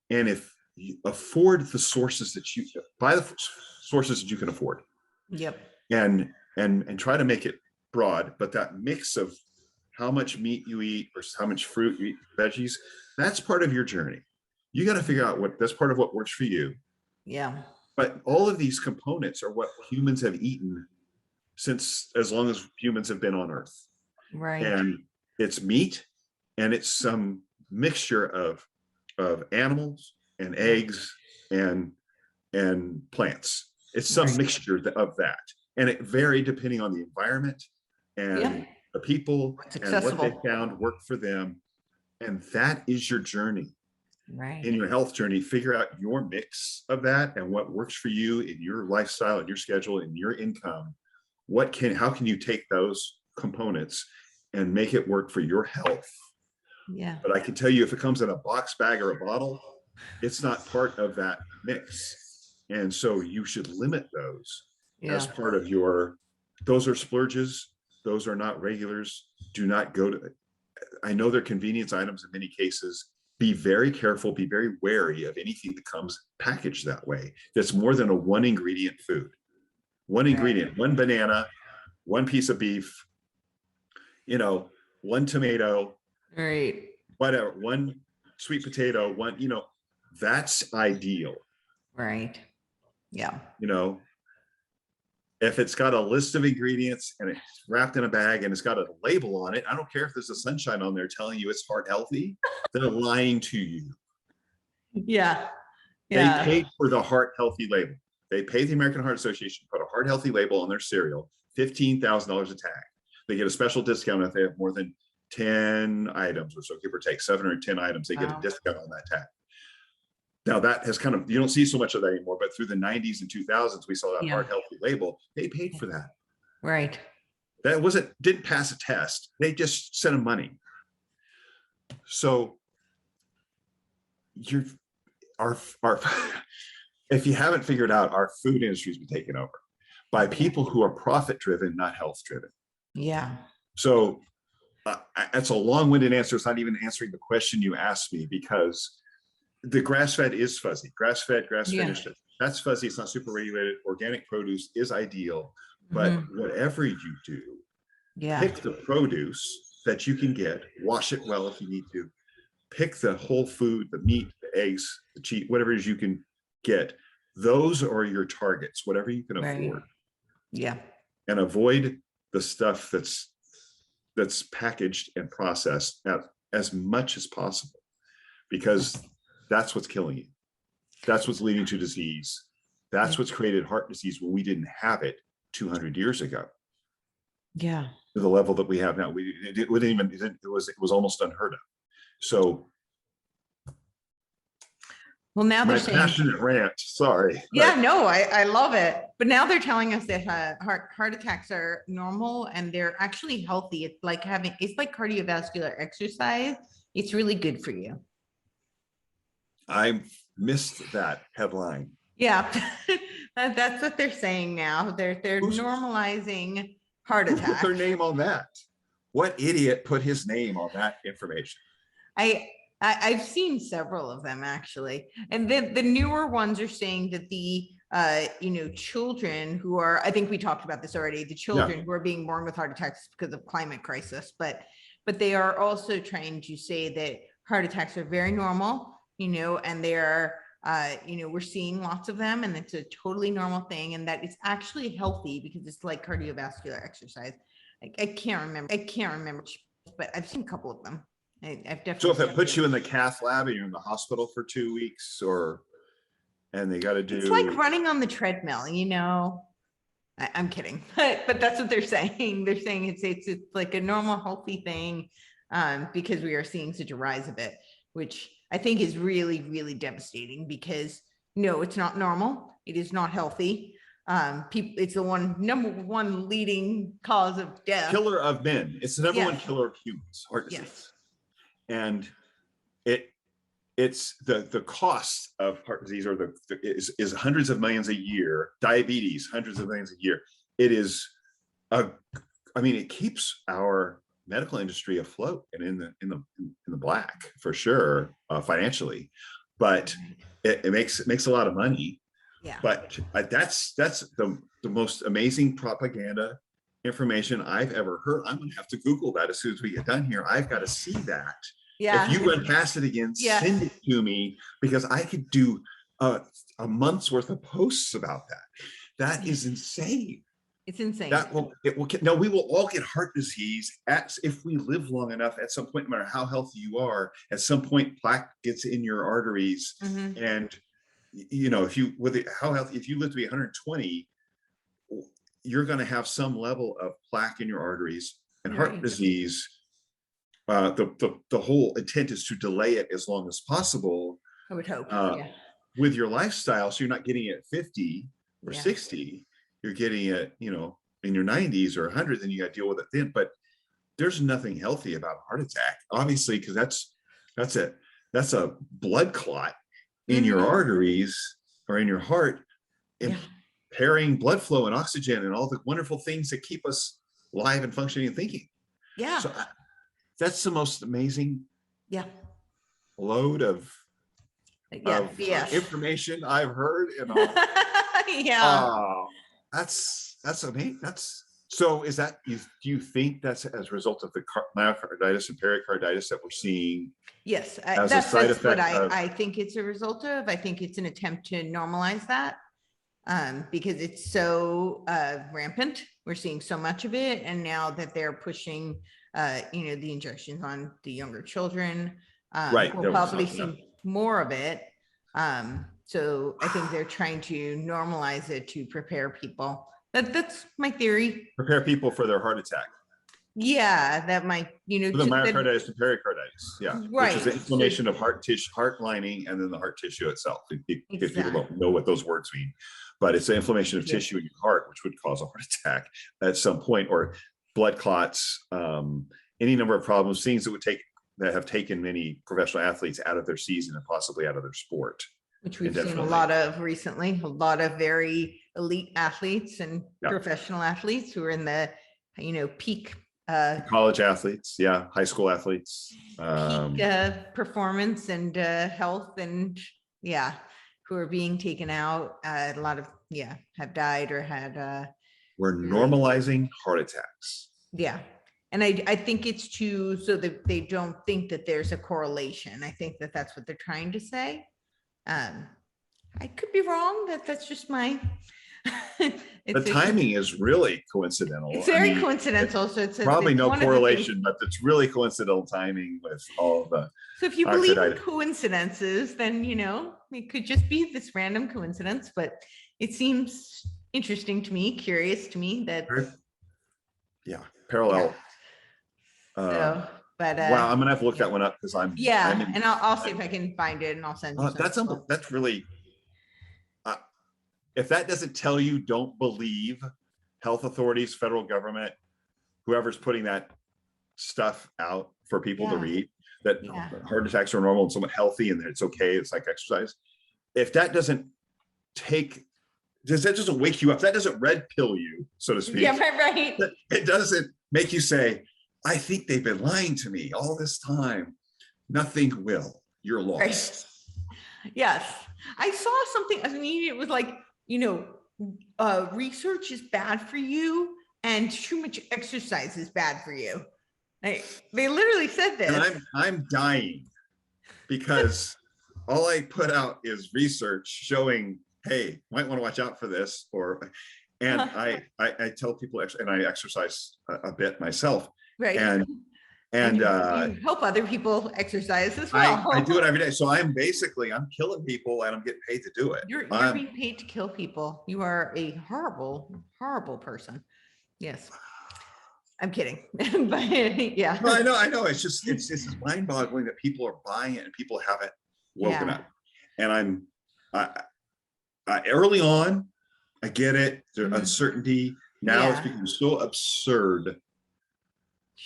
And if you afford the sources buy the sources that you can afford. Yep. And try to make it broad, but that mix of how much meat you eat versus how much fruit you eat, veggies, that's part of your journey. You got to figure out that's part of what works for you. Yeah. But all of these components are what humans have eaten since as long as humans have been on Earth. Right. And it's meat, and it's some mixture of animals and eggs and plants. It's some mixture of that. And it varied depending on the environment and the people and what they found worked for them. And that is your journey. Right. in your health journey, figure out your mix of that and what works for you in your lifestyle and your schedule and your income. How can you take those components and make it work for your health? Yeah. But I can tell you, if it comes in a box, bag, or a bottle, it's not part of that mix. And so you should limit those as Yeah. part of those are splurges. Those are not regulars. Do not go to, I know they're convenience items in many cases. Be very careful, be very wary of anything that comes packaged that way. That's more than a one ingredient food. One ingredient, one banana, one piece of beef, one tomato, Right. whatever, one sweet potato, that's ideal. Right. Yeah. If it's got a list of ingredients and it's wrapped in a bag and it's got a label on it, I don't care if there's a sunshine on there telling you it's heart healthy, they're lying to you. Yeah. They paid for the heart healthy label. They pay the American Heart Association to put a heart healthy label on their cereal, $15,000 a tag. They get a special discount if they have more than 10 items or so, give or take 7 or 10 items, they get a discount on that tag. Now that has you don't see so much of that anymore, but through the 90s and 2000s, we saw that heart healthy label. They paid for that. Right. That didn't pass a test. They just sent them money. So if you haven't figured out, our food industry has been taken over by people who are profit driven, not health driven. Yeah. So that's a long-winded answer. It's not even answering the question you asked me, because the grass-fed is fuzzy. Grass-fed, grass-finished, that's fuzzy. It's not super regulated. Organic produce is ideal, but whatever you do, pick the produce that you can get, wash it well if you need to, pick the whole food, the meat, the eggs, the cheese, whatever it is you can get. Those are your targets, whatever you can afford. Yeah. And avoid the stuff that's packaged and processed as much as possible, because that's what's killing you. That's what's leading to disease. That's what's created heart disease when we didn't have it 200 years ago. Yeah. To the level that we have now, it was almost unheard of. So, well, now they're saying, passionate rant. Sorry. Yeah, no, I love it. But now they're telling us that heart attacks are normal and they're actually healthy. It's like cardiovascular exercise. It's really good for you. I missed that headline. Yeah, that's what they're saying now. They're normalizing heart attacks. Who put their name on that? What idiot put his name on that information? I've seen several of them actually, and the newer ones are saying that the children who are, I think we talked about this already, the children who are being born with heart attacks because of climate crisis, but they are also trying to say that heart attacks are very normal, and they are, we're seeing lots of them, and it's a totally normal thing, and that it's actually healthy because it's like cardiovascular exercise. I can't remember, but I've seen a couple of them. I've definitely. So if it puts you in the cath lab and you're in the hospital for 2 weeks, and they got to do. It's like running on the treadmill, I'm kidding, but that's what they're saying. They're saying it's like a normal, healthy thing, because we are seeing such a rise of it, which I think is really, really devastating, because no, it's not normal. It is not healthy. It's the number one leading cause of death. Killer of men. It's the number one killer of humans, heart disease. Yes. And it's the cost of heart disease is hundreds of millions a year. Diabetes, hundreds of millions a year. It is it keeps our medical industry afloat and in the black for sure, financially, but it makes a lot of money. Yeah. But that's the most amazing propaganda information I've ever heard. I'm gonna have to Google that as soon as we get done here. I've got to see that. Yeah. If you run past it again, send it to me, because I could do a month's worth of posts about that. That is insane. It's insane. We will all get heart disease if we live long enough. At some point, no matter how healthy you are, at some point plaque gets in your arteries, and if you live to be 120, you're going to have some level of plaque in your arteries, and heart disease the whole intent is to delay it as long as possible I would hope. with your lifestyle. So you're not getting it at 50 or Yeah. 60, you're getting it, in your 90s or 100, then you got to deal with it then. But there's nothing healthy about a heart attack, obviously, because that's a blood clot in your arteries or in your heart, impairing blood flow and oxygen and all the wonderful things that keep us alive and functioning and thinking. Yeah. So that's the most amazing load of information I've heard. That's amazing. So is that, do you think that's as a result of the myocarditis and pericarditis that we're seeing? Yes, as that's a side what effect of, I think it's a result of. I think it's an attempt to normalize that because it's so rampant. We're seeing so much of it. And now that they're pushing, the injections on the younger children, we'll probably see more of it. So I think they're trying to normalize it to prepare people. That's my theory. Prepare people for their heart attack. Yeah, that might, for the myocarditis and pericarditis, right. Which is the inflammation of heart tissue, heart lining, and then the heart tissue itself. If people don't know what those words mean, but it's the inflammation of tissue in your heart, which would cause a heart attack at some point, or blood clots, any number of problems, things that have taken many professional athletes out of their season and possibly out of their sport. Which we've seen a lot of recently, a lot of very elite athletes and professional athletes who are in the, peak. College athletes, high school athletes. Peak performance and health and who are being taken out. A lot of, have died or had. We're normalizing heart attacks. Yeah. And I think it's so that they don't think that there's a correlation. I think that that's what they're trying to say. I could be wrong. That's just my. The timing is really coincidental. It's very coincidental. So it's probably no correlation, but it's really coincidental timing with all of the. So if you believe in coincidences, then it could just be this random coincidence. But it seems interesting to me, curious to me that. Parallel. Wow, I'm gonna have to look that one up because I'm and I'll see if I can find it and I'll send you. That's really. If that doesn't tell you, don't believe health authorities, federal government, whoever's putting that stuff out for people to read, that heart attacks are normal and somewhat healthy and that it's okay, it's like exercise. If that doesn't wake you up, that doesn't red pill you, so to speak. Right. It doesn't make you say, I think they've been lying to me all this time. Nothing will. You're lost. Right. Yes. I saw something, it was like, research is bad for you and too much exercise is bad for you. They literally said this. And I'm dying because all I put out is research showing, hey, might want to watch out for this. And I tell people, and I exercise a bit myself. Right. And you help other people exercise as well. I do it every day. So I'm killing people and I'm getting paid to do it. You're being paid to kill people. You are a horrible, horrible person. Yes. I'm kidding. But No, I know. It's just mind boggling that people are buying it and people haven't woken up. And I early on, I get it. There's uncertainty. Now it's become so absurd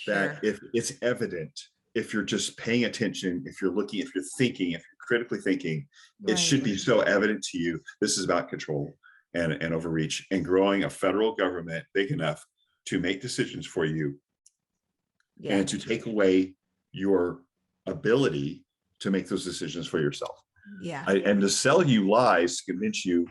that if it's evident, if you're just paying attention, if you're looking, if you're thinking, if you're critically thinking, it should be so evident to you. This is about control and overreach and growing a federal government big enough to make decisions for you and to take away your ability to make those decisions for yourself. And to sell you lies to convince you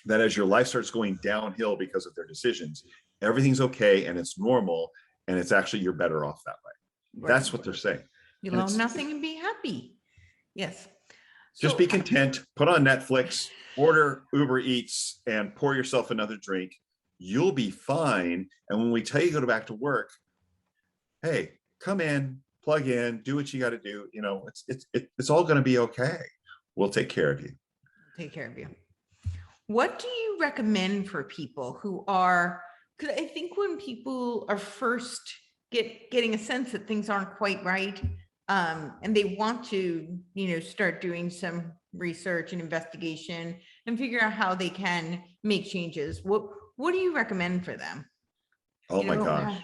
that as your life starts going downhill because of their decisions, everything's okay and it's normal. And it's actually, you're better off that way. Right. That's what they're saying. You'll own nothing and be happy. Yes. Just be content, put on Netflix, order Uber Eats and pour yourself another drink. You'll be fine. And when we tell you to go back to work, hey, come in, plug in, do what you got to do. It's all going to be okay. We'll take care of you. Take care of you. What do you recommend for people who are, because I think when people are first getting a sense that things aren't quite right. And they want to, start doing some research and investigation and figure out how they can make changes. What do you recommend for them? Oh my gosh.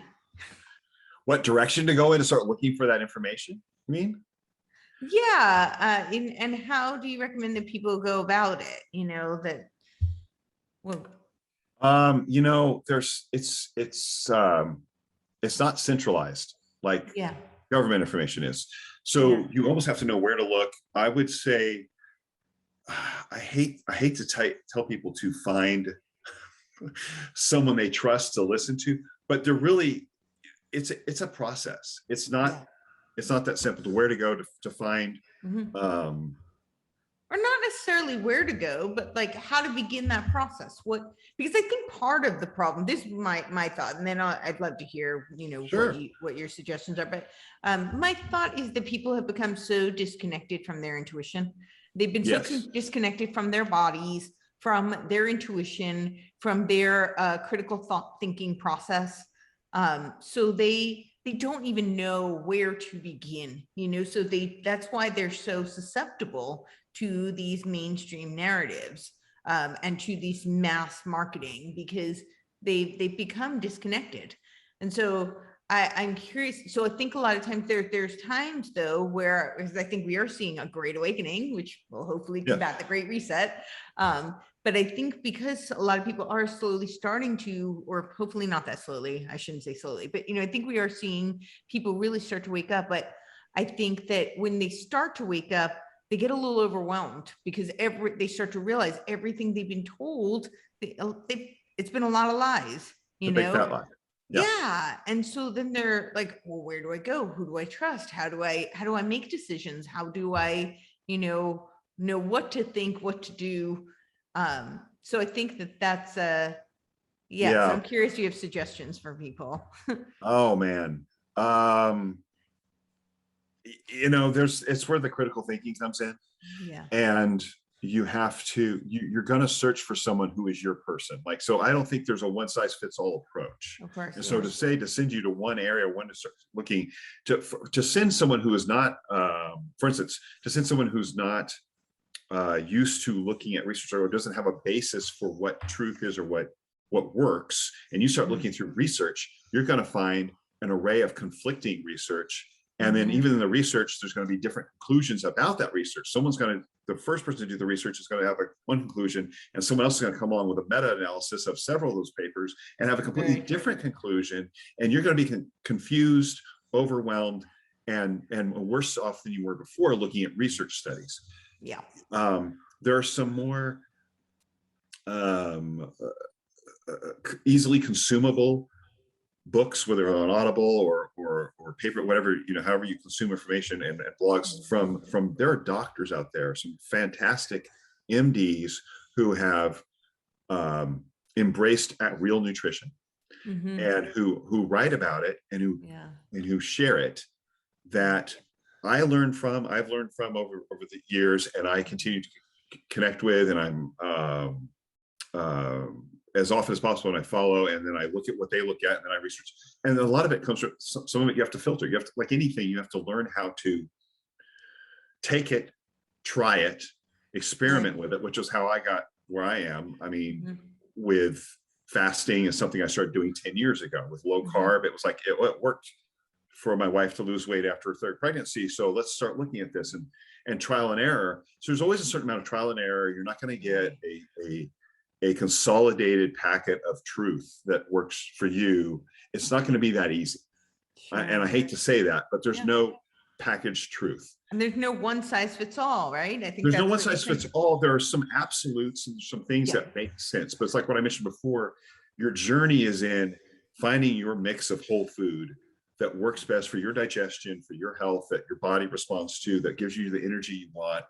What direction to go in to start looking for that information? I mean, yeah. And how do you recommend that people go about it? it's not centralized like Yeah. government information is. So you almost have to know where to look. I would say, I hate to tell people to find someone they trust to listen to, but they're really, it's a process. It's not that simple to where to go to find, or not necessarily where to go, but like how to begin that process. Because I think part of the problem, this is my thought, and then I'd love to hear, Sure. what your suggestions are. But my thought is that people have become so disconnected from their intuition. They've been so disconnected from their bodies, from their intuition, from their critical thought thinking process. So they don't even know where to begin, so that's why they're so susceptible to these mainstream narratives and to these mass marketing, because they've become disconnected. And so I'm curious. So I think a lot of times there's times though where, because I think we are seeing a great awakening, which will hopefully combat the Great Reset. But I think because a lot of people are slowly starting to, or hopefully not that slowly, I shouldn't say slowly, but I think we are seeing people really start to wake up. But I think that when they start to wake up, they get a little overwhelmed because they start to realize everything they've been told, it's been a lot of lies, The big fat lie. Yeah. And so then they're like, well, where do I go? Who do I trust? How do I make decisions? How do I, know what to think, what to do? So I think that's so I'm curious, do you have suggestions for people? Oh man. It's where the critical thinking comes in. Yeah. And you're going to search for someone who is your person. Like, so I don't think there's a one size fits all approach. Of course. And so to send you to one area, one to start looking to send someone who is not, for instance, to send someone who's not used to looking at research or doesn't have a basis for what truth is or what works, and you start looking through research, you're going to find an array of conflicting research. And then even in the research, there's going to be different conclusions about that research. The first person to do the research is going to have one conclusion, and someone else is going to come along with a meta-analysis of several of those papers and have a completely different conclusion. And you're going to be confused, overwhelmed, and worse off than you were before looking at research studies. Yeah. There are some more easily consumable books, whether on Audible or paper, whatever, however you consume information, and blogs from there are doctors out there, some fantastic MDs who have embraced real nutrition and who write about it and who share it, that I've learned from over the years, and I continue to connect with, and I'm as often as possible, and I follow, and then I look at what they look at, and then I research. And a lot of it comes from some of it you have to filter. You have to, like anything, you have to learn how to take it, try it, experiment with it, which is how I got where I am. I mean, with fasting is something I started doing 10 years ago. With low carb, it was like, it worked for my wife to lose weight after her third pregnancy. So let's start looking at this, and trial and error. So there's always a certain amount of trial and error. You're not going to get a consolidated packet of truth that works for you. It's not going to be that easy. And I hate to say that, but there's no packaged truth. And there's no one size fits all, right? I think there's no one size fits all. There are some absolutes and some things that make sense, but it's like what I mentioned before, your journey is in finding your mix of whole food that works best for your digestion, for your health, that your body responds to, that gives you the energy you want,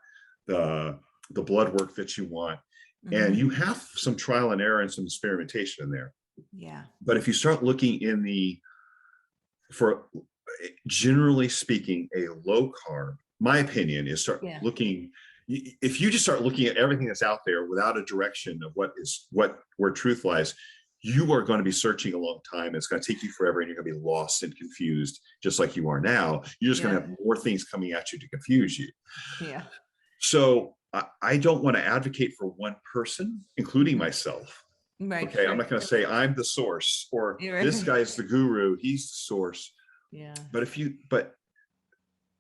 the blood work that you want. And you have some trial and error and some experimentation in there. Yeah. But if you start looking for generally speaking, a low carb, my opinion is looking, if you just start looking at everything that's out there without a direction of where truth lies, you are going to be searching a long time. It's going to take you forever, and you're going to be lost and confused, just like you are now. You're just going to have more things coming at you to confuse you. Yeah. So I don't want to advocate for one person, including myself. Right. Okay. Sure. I'm not going to say I'm the source, or this guy's the guru, he's the source. Yeah. But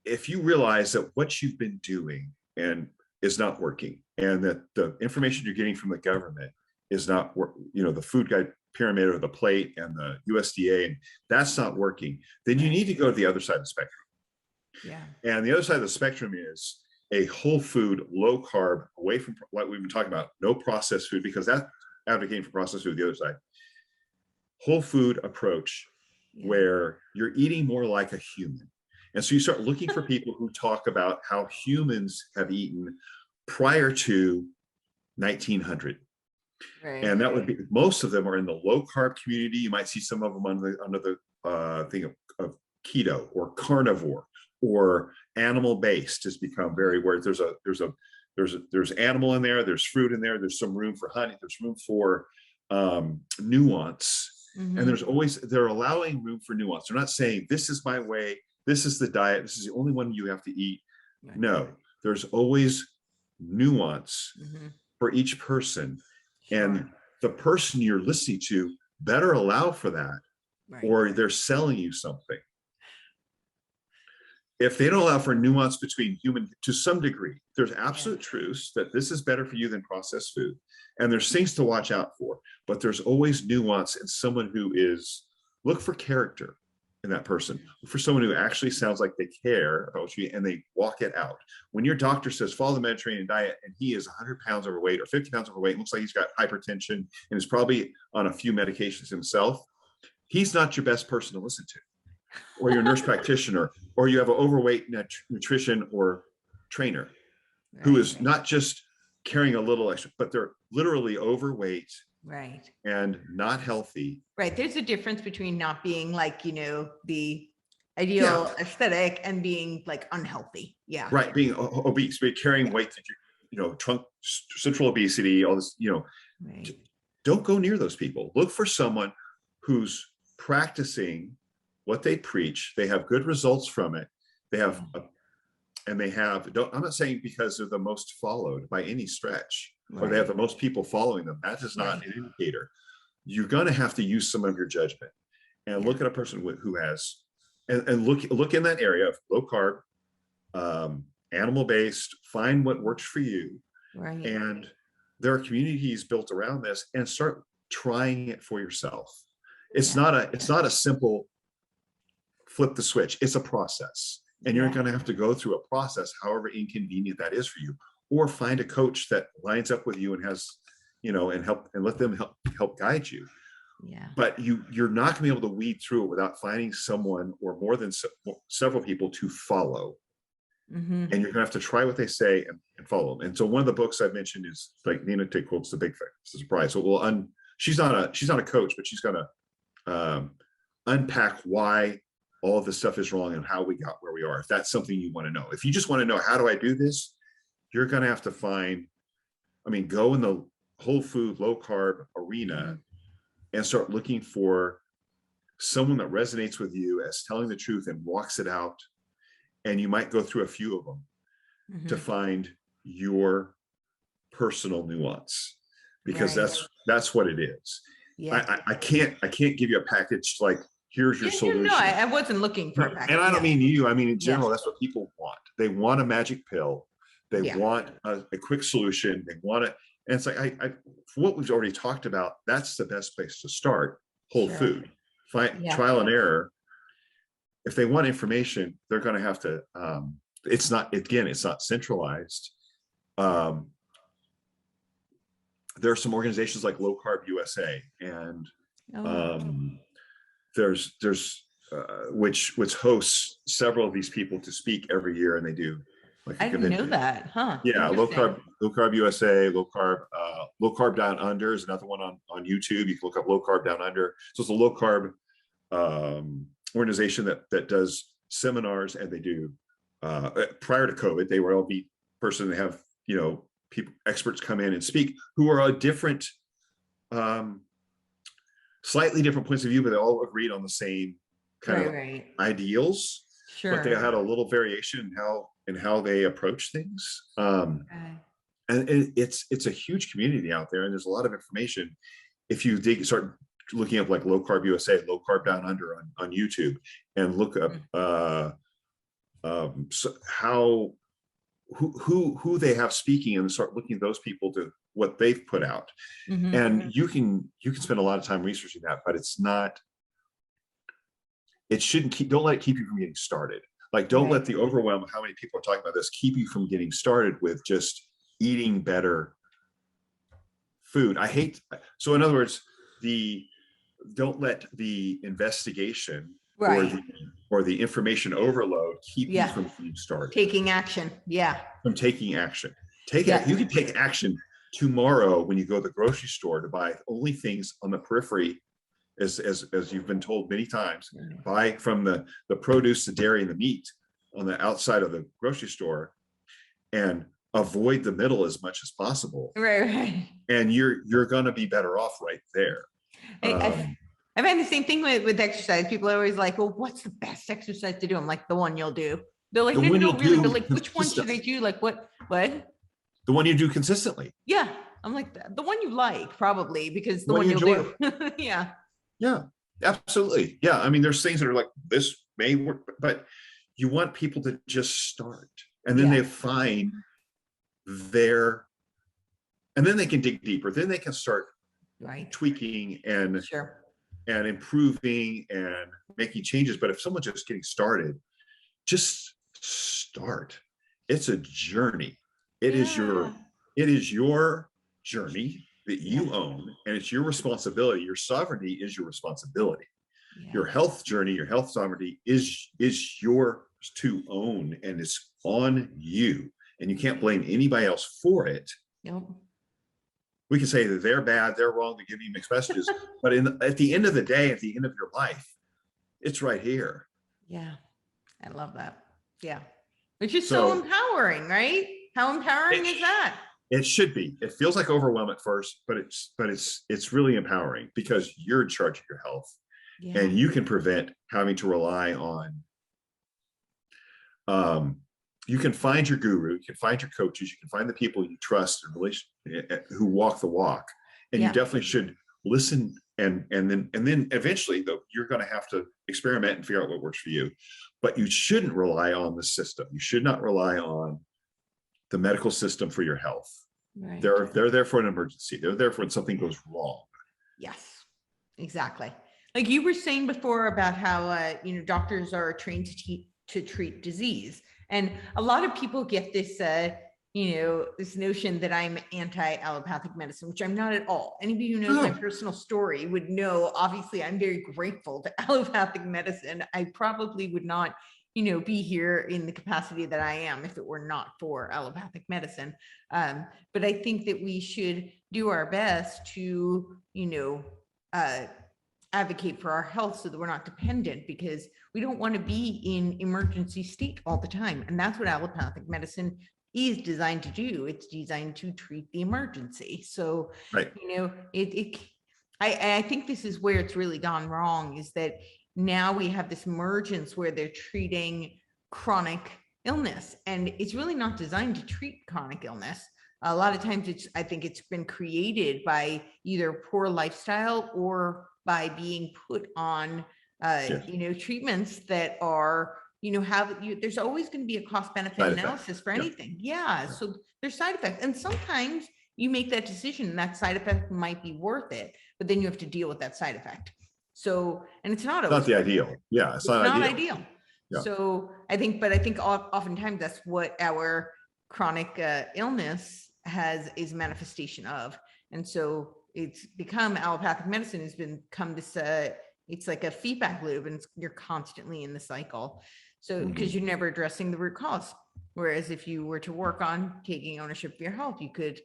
if you realize that what you've been doing and is not working, and that the information you're getting from the government is not, the food guide pyramid or the plate and the USDA, and that's not working, then you need to go to the other side of the spectrum. Yeah. And the other side of the spectrum is a whole food, low carb, away from what we've been talking about, no processed food, because that's advocating for processed food. The other side, whole food approach, where you're eating more like a human. And so you start looking for people who talk about how humans have eaten prior to 1900. Right. And that would be, most of them are in the low carb community. You might see some of them under the thing of keto or carnivore, or animal based has become very, where there's animal in there, there's fruit in there, there's some room for honey, there's room for nuance. And they're allowing room for nuance. They're not saying this is my way, this is the diet, this is the only one you have to eat. No, there's always nuance for each person. And the person you're listening to better allow for that, or they're selling you something. If they don't allow for nuance between human, to some degree, there's absolute truths that this is better for you than processed food. And there's things to watch out for, but there's always nuance in someone who look for character in that person. Look for someone who actually sounds like they care about you and they walk it out. When your doctor says, follow the Mediterranean diet, and he is 100 pounds overweight or 50 pounds overweight, looks like he's got hypertension and is probably on a few medications himself, he's not your best person to listen to. Or your nurse practitioner, or you have an overweight nutrition or trainer who is not just carrying a little extra, but they're literally overweight and not healthy. Right. There's a difference between not being like, the ideal aesthetic and being like unhealthy. Yeah. Right. Being obese, carrying weight, trunk, central obesity, all this, Don't go near those people. Look for someone who's practicing what they preach. They have good results from it. I'm not saying because they're the most followed by any stretch, or they have the most people following them. That is not an indicator. You're going to have to use some of your judgment and look at a person who has, and look in that area of low carb, animal based, find what works for you. Right. And there are communities built around this, and start trying it for yourself. It's not a simple flip the switch. It's a process, and you're going to have to go through a process, however inconvenient that is for you, or find a coach that lines up with you and has, and let them help guide you. Yeah. But you're not going to be able to weed through it without finding someone or more than several people to follow. And you're going to have to try what they say and follow them. And so one of the books I've mentioned is like Nina T. quotes The Big Fix. It's a surprise. So she's not a coach, but she's going to unpack why all of this stuff is wrong and how we got where we are. If that's something you want to know, if you just want to know, how do I do this? You're going to have to go in the whole food, low carb arena and start looking for someone that resonates with you as telling the truth and walks it out. And you might go through a few of them to find your personal nuance, because that's what it is. Yeah. I can't give you a package like, here's your solution. No, I wasn't looking for a package. And I don't mean you. I mean, in general, that's what people want. They want a magic pill. They want a quick solution. They want it. And it's like, for what we've already talked about, that's the best place to start. Whole food, trial and error. If they want information, they're going to have to, it's not centralized. There are some organizations like Low Carb USA, and there's which hosts several of these people to speak every year, and they do like I didn't know that, huh? Yeah, Low Carb USA, Low Carb Down Under is another one on YouTube. You can look up Low Carb Down Under. So it's a low carb organization that does seminars, and they do prior to COVID, they were all be person. They have experts come in and speak who are a different slightly different points of view, but they all agreed on the same kind of ideals. Sure. But they had a little variation in how they approach things. And it's a huge community out there, and there's a lot of information. If you start looking up like Low Carb USA, Low Carb Down Under on YouTube, and look up who they have speaking, and start looking at those people to what they've put out. And you can spend a lot of time researching that, but don't let it keep you from getting started. Like, don't let the overwhelm of how many people are talking about this keep you from getting started with just eating better food. So in other words, don't let the investigation or the information overload keep you from getting started. Taking action. From taking action. You can take action tomorrow when you go to the grocery store to buy only things on the periphery, as you've been told many times. Buy from the produce, the dairy, and the meat on the outside of the grocery store, and avoid the middle as much as possible. Right. And you're going to be better off right there. I've had the same thing with exercise. People are always like, well, what's the best exercise to do? I'm like, the one you'll do. They're like, no, really. They're like, which one should I do? Like, what? The one you do consistently. Yeah. I'm like, the one you like, probably, because the one you'll do. Yeah. Yeah, absolutely. Yeah. I mean, there's things that are like, this may work, but you want people to just start, and then they find and then they can dig deeper. Then they can start tweaking and improving and making changes. But if someone's just getting started, just start. It's a journey. It is your journey that you own, and it's your responsibility. Your sovereignty is your responsibility. Your health journey, your health sovereignty is yours to own, and it's on you, and you can't blame anybody else for it. We can say that they're bad, they're wrong, they give you mixed messages, but at the end of the day, at the end of your life, it's right here. Yeah, I love that. Yeah, which is so empowering, right? How empowering is that? It should be. It feels like overwhelm at first, but it's really empowering, because you're in charge of your health, and you can prevent having to rely on. You can find your guru, you can find your coaches, you can find the people you trust and who walk the walk, and you definitely should listen. And then eventually, though, you're going to have to experiment and figure out what works for you. But you shouldn't rely on the system. You should not rely on the medical system for your health. They're there for an emergency. They're there for when something goes wrong. Yes, exactly. Like you were saying before about how doctors are trained to treat disease, and a lot of people get this this notion that I'm anti-allopathic medicine, which I'm not at all. Anybody who knows my personal story would know, obviously, I'm very grateful to allopathic medicine. I probably would not be here in the capacity that I am if it were not for allopathic medicine. But I think that we should do our best to, advocate for our health so that we're not dependent, because we don't want to be in emergency state all the time. And that's what allopathic medicine is designed to do. It's designed to treat the emergency. So, I think this is where it's really gone wrong, is that now we have this emergence where they're treating chronic illness, and it's really not designed to treat chronic illness. A lot of times I think it's been created by either poor lifestyle or by being put on, treatments that are, there's always going to be a cost benefit analysis for anything. So there's side effects. And sometimes you make that decision and that side effect might be worth it, but then you have to deal with that side effect. So, and it's not the ideal. Yeah. It's not ideal. Yeah. So I think oftentimes that's what our chronic illness is a manifestation of. And so it's become, allopathic medicine has become this, it's like a feedback loop, and you're constantly in the cycle. So, because you're never addressing the root cause. Whereas if you were to work on taking ownership of your health, you could,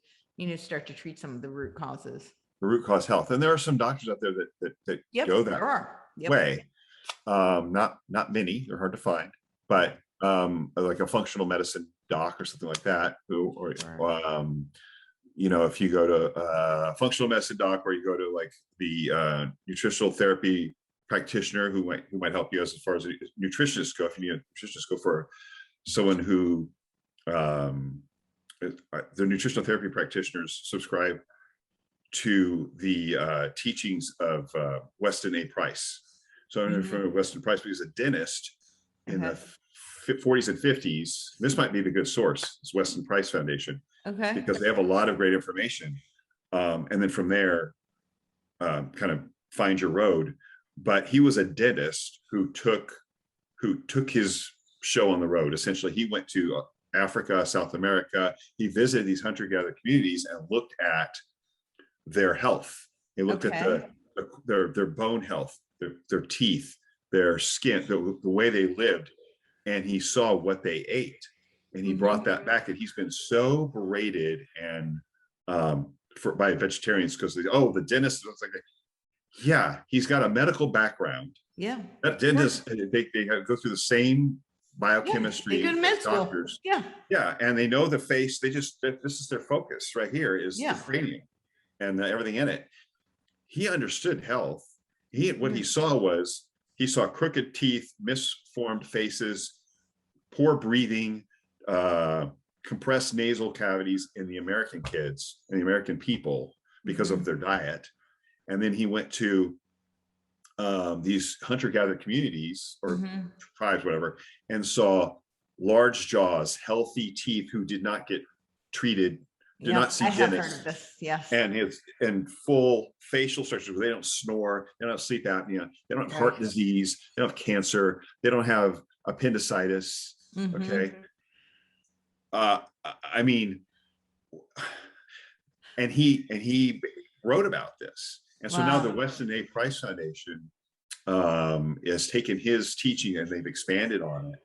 start to treat some of the root causes. The root cause health. And there are some doctors out there that go that way. Not many, they're hard to find, but like a functional medicine doc or something like that, you know, if you go to functional medicine doc, or you go to like the nutritional therapy practitioner who might help you as far as nutritionists go. If you need a nutritionist, go for someone who the nutritional therapy practitioners subscribe to the teachings of Weston A. Price. So I'm from Weston Price, because a dentist in the 40s and 50s. This might be the good source. It's Weston Price Foundation, because they have a lot of great information. And then from there, kind of find your road. But he was a dentist who took his show on the road. Essentially, he went to Africa, South America. He visited these hunter-gatherer communities and looked at their health. He looked at their bone health, their teeth, their skin, the way they lived, and he saw what they ate, and he brought that back. And he's been so berated and by vegetarians, because the dentist looks like yeah, he's got a medical background. Yeah, that dentist, they go through the same biochemistry as doctors. Yeah, and they know the face. They just, this is their focus right here, is the cranium and everything in it. He understood health. What he saw crooked teeth, misformed faces, poor breathing, compressed nasal cavities in the American kids and the American people because of their diet. And then he went to these hunter-gatherer communities or tribes, whatever, and saw large jaws, healthy teeth, who did not get treated, did not see dentists, and full facial structures where they don't snore, they don't have sleep apnea, they don't have heart disease, they don't have cancer, they don't have appendicitis. Okay. I mean, and he wrote about this. And so now the Weston A. Price Foundation has taken his teaching and they've expanded on it.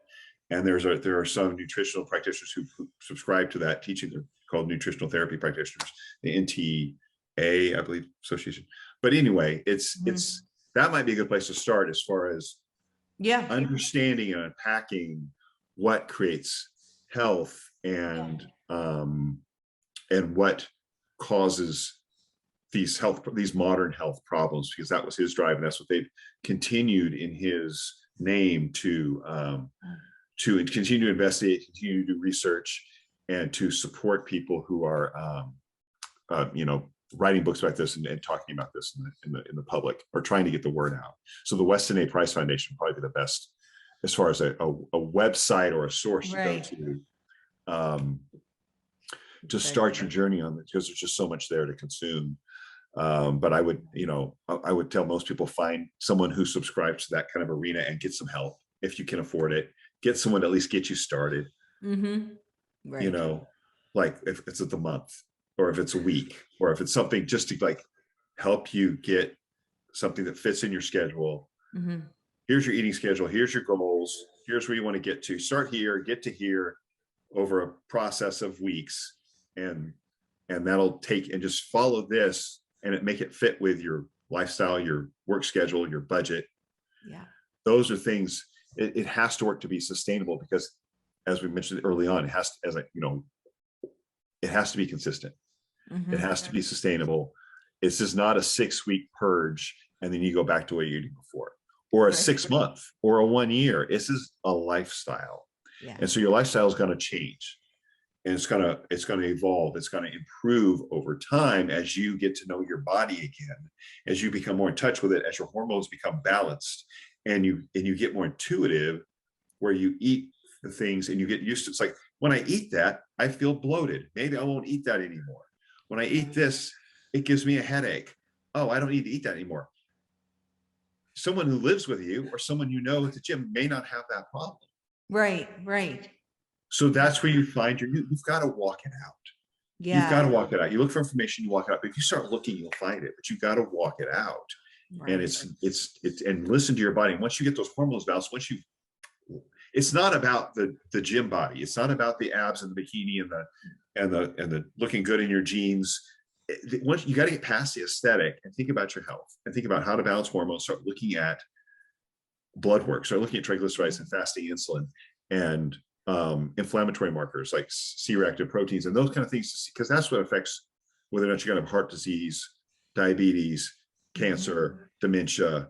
And there are some nutritional practitioners who subscribe to that teaching. They're called nutritional therapy practitioners, the NTA, I believe, association. But anyway, it's that might be a good place to start as far as understanding and unpacking what creates health and what causes these modern health problems, because that was his drive, and that's what they've continued in his name to continue to investigate, continue to do research, and to support people who are writing books about this and talking about this in the public, or trying to get the word out. So the Weston A. Price Foundation would probably be the best as far as a website or a source to go to start your journey on it, because there's just so much there to consume. But I would tell most people, find someone who subscribes to that kind of arena and get some help if you can afford it. Get someone to at least get you started. You know, like if it's a month, or if it's a week, or if it's something just to like help you get something that fits in your schedule. Here's your eating schedule. Here's your goals. Here's where you want to get to. Start here, get to here over a process of weeks, and that'll take, and just follow this and make it fit with your lifestyle, your work schedule, your budget. Those are things. It has to work to be sustainable, because as we mentioned early on, it has to, it has to be consistent. It has to be sustainable. It's just not a 6-week purge and then you go back to what you're eating before, or a 6-month or a 1 year. This is a lifestyle. And so your lifestyle is going to change, and it's going to evolve. It's going to improve over time as you get to know your body again, as you become more in touch with it, as your hormones become balanced, and you get more intuitive, where you eat the things and you get used to. It's like, when I eat that, I feel bloated. Maybe I won't eat that anymore. When I eat this, it gives me a headache. Oh, I don't need to eat that anymore. Someone who lives with you, or someone you know at the gym, may not have that problem. Right. So that's where you find you've got to walk it out. You've got to walk it out. You look for information, you walk it out. But if you start looking, you'll find it. But you've got to walk it out. And it's and listen to your body. And once you get those hormones balanced, it's not about the gym body. It's not about the abs and the bikini and the looking good in your jeans. Once you got to get past the aesthetic and think about your health, and think about how to balance hormones. Start looking at blood work. Start looking at triglycerides and fasting insulin, and inflammatory markers like C-reactive proteins and those kind of things, because that's what affects whether or not you're going to have heart disease, diabetes, cancer, dementia.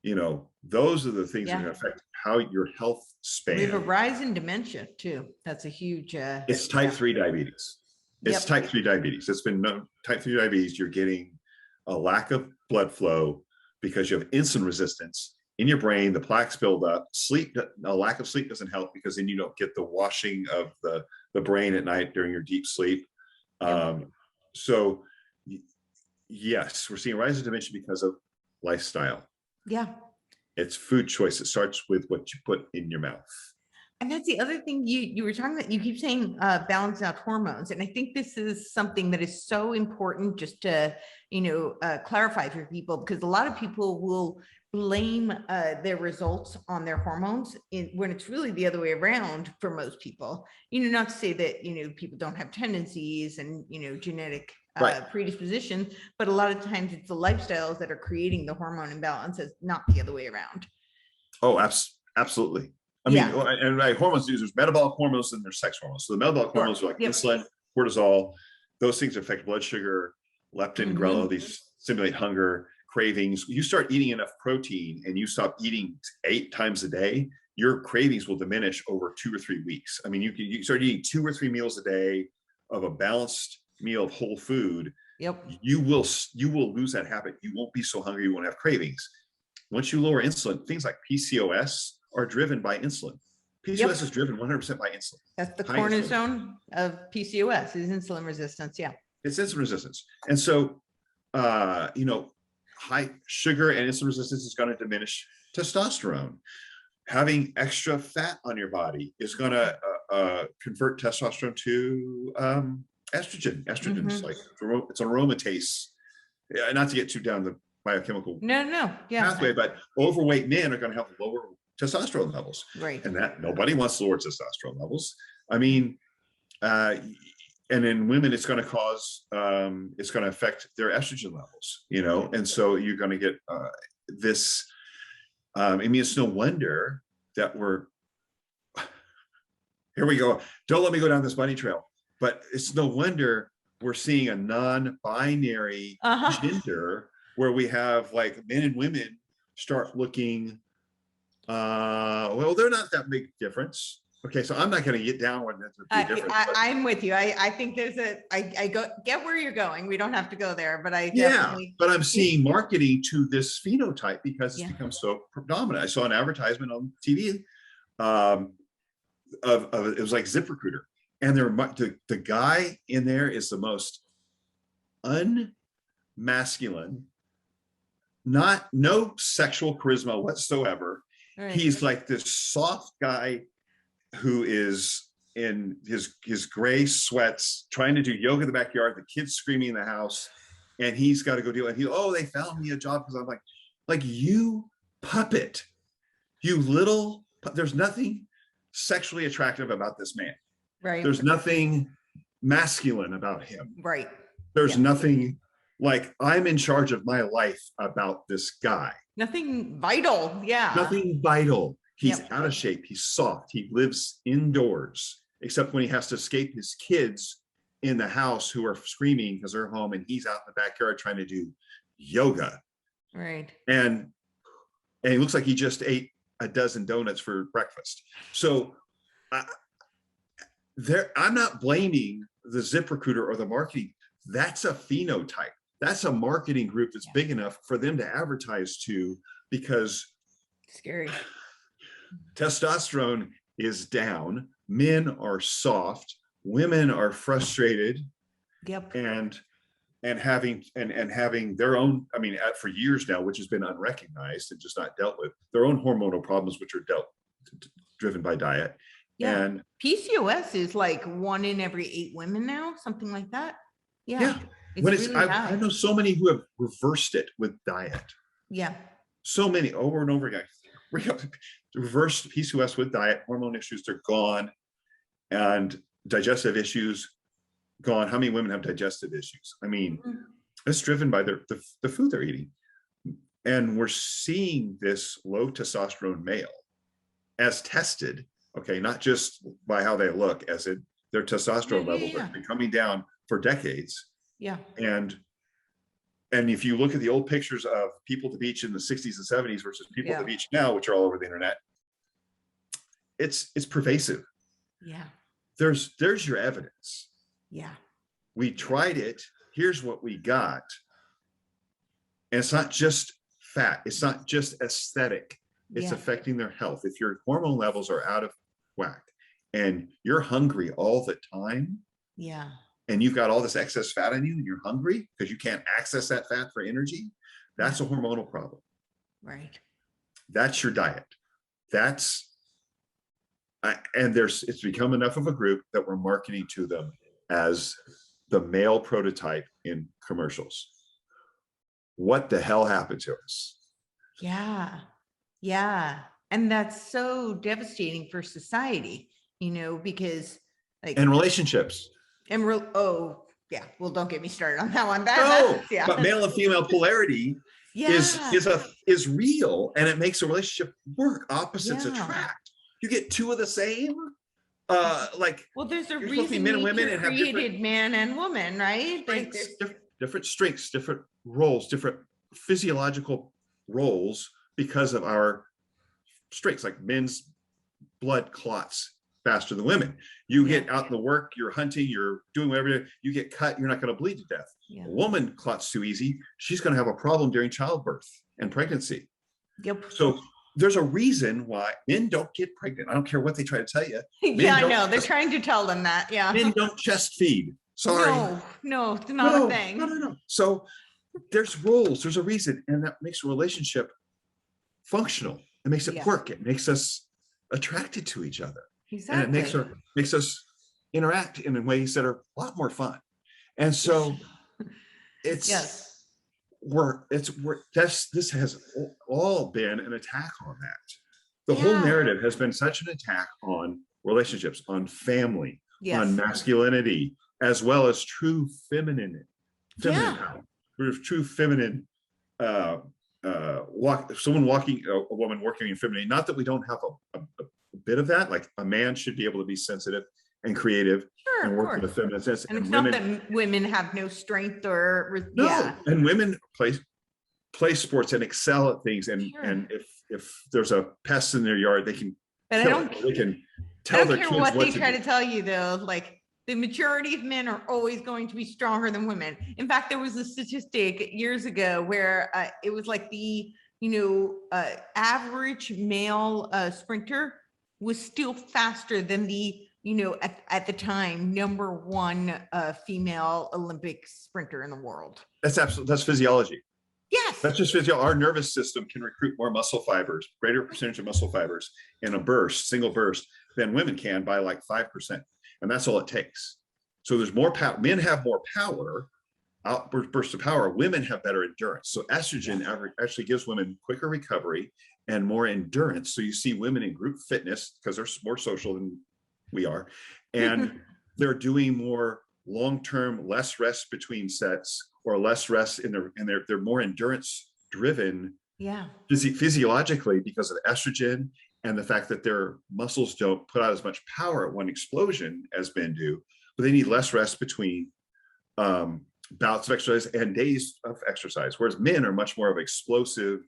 You know, those are the things that are going to affect how your health span. We have a rise in dementia too. That's a huge. It's type 3 diabetes. It's type 3 diabetes. It's been known, type 3 diabetes, you're getting a lack of blood flow because you have insulin resistance in your brain. The plaques build up. Sleep, a lack of sleep doesn't help because then you don't get the washing of the brain at night during your deep sleep. So yes, we're seeing a rise in dementia because of lifestyle. Yeah. It's food choice. It starts with what you put in your mouth. And that's the other thing you were talking about. You keep saying balance out hormones. And I think this is something that is so important just to, clarify for people, because a lot of people will blame their results on their hormones when it's really the other way around for most people. Not to say that, people don't have tendencies and, genetic predisposition, but a lot of times it's the lifestyles that are creating the hormone imbalance, it's not the other way around. Oh, absolutely. I mean, and hormones, there's metabolic hormones and there's sex hormones. So the metabolic hormones are like insulin, cortisol. Those things affect blood sugar, leptin, ghrelin. These stimulate hunger, cravings. You start eating enough protein and you stop eating 8 times a day, your cravings will diminish over 2 or 3 weeks. I mean, you start eating 2 or 3 meals a day of a balanced meal of whole food. You will lose that habit. You won't be so hungry. You won't have cravings. Once you lower insulin, things like PCOS are driven by insulin. PCOS is driven 100% by insulin. That's the cornerstone of PCOS is insulin resistance. Yeah. It's insulin resistance. And so, high sugar and insulin resistance is going to diminish testosterone. Having extra fat on your body is going to convert testosterone to estrogen. Estrogen is like, it's an aromatase. Not to get too down the biochemical pathway, but overweight men are going to have lower testosterone levels. Right. And that nobody wants lower testosterone levels. I mean, and in women, it's going to cause, it's going to affect their estrogen levels, and so you're going to get this. I mean, it's no wonder that here we go. Don't let me go down this bunny trail, but it's no wonder we're seeing a non-binary gender where we have like men and women start looking, well, they're not that big difference. Okay, so I'm not going to get down with it. I'm with you. I think there's I get where you're going. We don't have to go there, but but I'm seeing marketing to this phenotype because it's become so predominant. I saw an advertisement on TV of it was like ZipRecruiter, and the guy in there is the most unmasculine, no sexual charisma whatsoever. Right. He's like this soft guy who is in his gray sweats trying to do yoga in the backyard, the kids screaming in the house, and he's got to go deal with they found me a job because I'm like you puppet, there's nothing sexually attractive about this man. Right. There's nothing masculine about him. Right. There's nothing like I'm in charge of my life about this guy. Nothing vital. Yeah. Nothing vital. He's out of shape. He's soft. He lives indoors, except when he has to escape his kids in the house who are screaming because they're home, and he's out in the backyard trying to do yoga. Right. And he looks like he just ate a dozen donuts for breakfast. So I'm not blaming the ZipRecruiter or the marketing. That's a phenotype. That's a marketing group that's big enough for them to advertise to, because scary. Testosterone is down. Men are soft. Women are frustrated. And having their own, I mean, for years now, which has been unrecognized and just not dealt with, their own hormonal problems, which are driven by diet. Yeah. And PCOS is like 1 in every 8 women now, something like that. Yeah. I know so many who have reversed it with diet. Yeah. So many over and over again. Reversed PCOS with diet, hormone issues, they're gone, and digestive issues gone. How many women have digestive issues? I mean, it's driven by the food they're eating. And we're seeing this low testosterone male as tested, okay, not just by how they look, as their testosterone levels have been coming down for decades. Yeah. And if you look at the old pictures of people at the beach in the 60s and 70s versus people at the beach now, which are all over the internet, it's pervasive. Yeah. There's your evidence. Yeah. We tried it. Here's what we got. And it's not just fat. It's not just aesthetic. It's affecting their health. If your hormone levels are out of whack and you're hungry all the time, and you've got all this excess fat in you and you're hungry because you can't access that fat for energy, that's a hormonal problem. Right. That's your diet. And it's become enough of a group that we're marketing to them as the male prototype in commercials. What the hell happened to us? Yeah. Yeah. And that's so devastating for society, because and relationships. And well, don't get me started on that one. But male and female polarity is real, and it makes a relationship work. Opposites attract. You get two of the same. There's a reason men and women and created man and woman, right? Different strengths, different roles, different physiological roles because of our strengths. Like men's blood clots faster than women. You get out in the work, you're hunting, you're doing whatever, you get cut, you're not going to bleed to death. A woman clots too easy, she's going to have a problem during childbirth and pregnancy. So there's a reason why men don't get pregnant. I don't care what they try to tell you. I know. They're trying to tell them that. Yeah. Men don't chest feed. Sorry. No, it's not a thing. No. So there's rules, there's a reason, and that makes a relationship functional. It makes it work. It makes us attracted to each other. Exactly. And it makes us interact in ways that are a lot more fun. And so this has all been an attack on that. The whole narrative has been such an attack on relationships, on family, on masculinity, as well as true feminine power. True feminine a woman working in femininity. Not that we don't have a bit of that. Like a man should be able to be sensitive and creative and work with a feminine sense. And it's not that women have no strength or and women play sports and excel at things. And if there's a pest in their yard, they can tell their kids what they try to tell you though. Like the majority of men are always going to be stronger than women. In fact, there was a statistic years ago where it was like the average male sprinter was still faster than the at the time #1 female Olympic sprinter in the world. That's physiology. Yes, that's just physiology. Our nervous system can recruit more muscle fibers, greater percentage of muscle fibers in a single burst than women can by like 5%, and that's all it takes. So there's more power. Men have more power, outbursts of power. Women have better endurance. So estrogen actually gives women quicker recovery and more endurance. So you see women in group fitness because they're more social than we are, and they're doing more long-term, less rest between sets, or less rest they're more endurance driven physiologically because of estrogen and the fact that their muscles don't put out as much power at one explosion as men do, but they need less rest between bouts of exercise and days of exercise, whereas men are much more of explosive.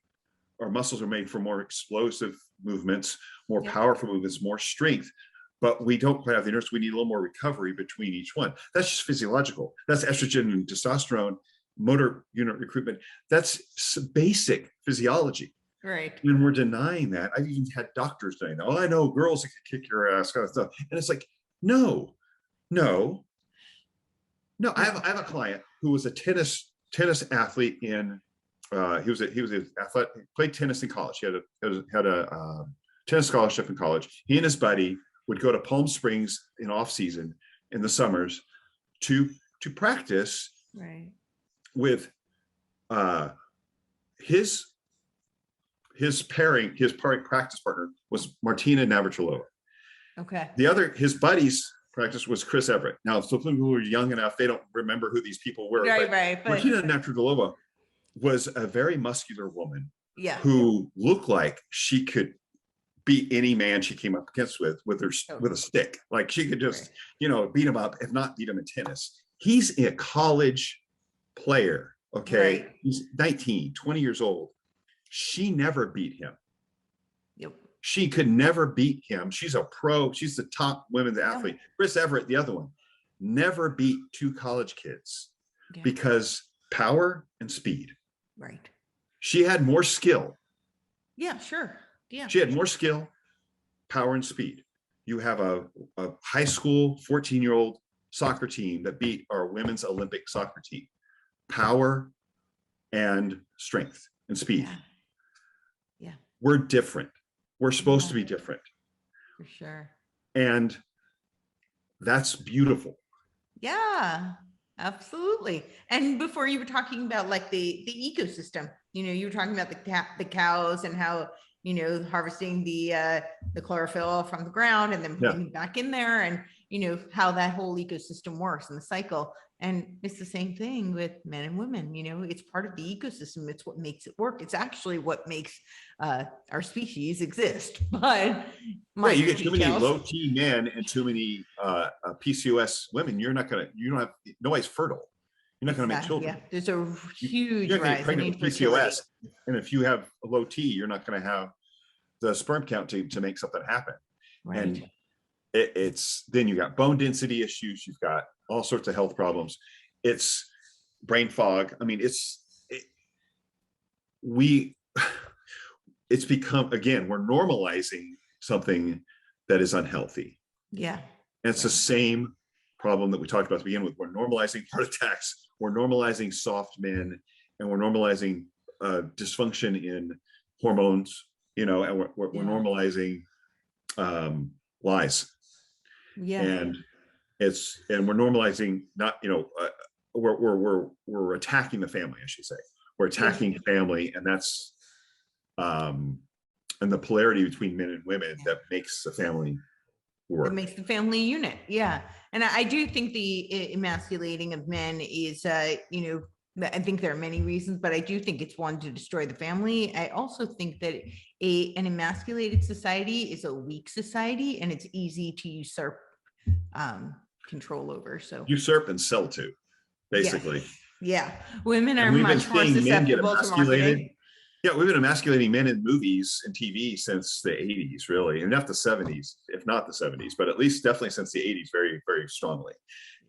Our muscles are made for more explosive movements, more powerful movements, more strength, but we don't quite have the endurance. We need a little more recovery between each one. That's just physiological. That's estrogen and testosterone, motor unit recruitment. That's basic physiology. Right. When we're denying that, I've even had doctors saying, "Oh, I know girls that can kick your ass," kind of stuff. And it's like, no. I have a client who was a tennis athlete in. He was an athlete. He played tennis in college. He had a tennis scholarship in college. He and his buddy would go to Palm Springs in off season in the summers to practice with his pairing practice partner was Martina Navratilova. Okay. His buddy's practice was Chris Everett. Now, some people who are young enough, they don't remember who these people were. But Martina Navratilova was a very muscular woman who looked like she could beat any man she came up against with a stick. Like she could just, beat him up, if not beat him in tennis. He's a college player. Okay. Right. He's 19, 20 years old. She never beat him. Yep. She could never beat him. She's a pro. She's the top women's athlete. Chris Everett, the other one, never beat two college kids because power and speed. Right. She had more skill. Yeah, sure. Yeah. She had more skill, power, and speed. You have a high school 14-year-old soccer team that beat our women's Olympic soccer team. Power and strength and speed. Yeah. We're different. We're supposed to be different. For sure. And that's beautiful. Yeah, absolutely. And before you were talking about like the ecosystem, you were talking about the cows and how, harvesting the chlorophyll from the ground and then putting it back in there, and how that whole ecosystem works in the cycle. And it's the same thing with men and women. It's part of the ecosystem. It's what makes it work. It's actually what makes our species exist. But you get too many low T men and too many PCOS women, nobody's fertile. You're not going to make children. Yeah, there's a huge rise in PCOS, and if you have a low T, you're not going to have the sperm count to make something happen. Right. And it's then you got bone density issues. You've got all sorts of health problems. It's brain fog. I mean, it's become, again, we're normalizing something that is unhealthy. Yeah. And it's the same problem that we talked about to begin with. We're normalizing heart attacks. We're normalizing soft men, and we're normalizing dysfunction in hormones, and we're normalizing lies. Yeah. And we're normalizing we're attacking the family, I should say. We're attacking family, and that's and the polarity between men and women that makes the family work. It makes the family unit. Yeah. And I do think the emasculating of men is, I think there are many reasons, but I do think it's one to destroy the family. I also think that an emasculated society is a weak society, and it's easy to usurp control over. So usurp and sell to, basically. Yeah. Women are much more susceptible to marketing. Yeah, we've been emasculating men in movies and TV since the 80s, really, and not the 70s, if not the 70s, but at least definitely since the 80s, very, very strongly,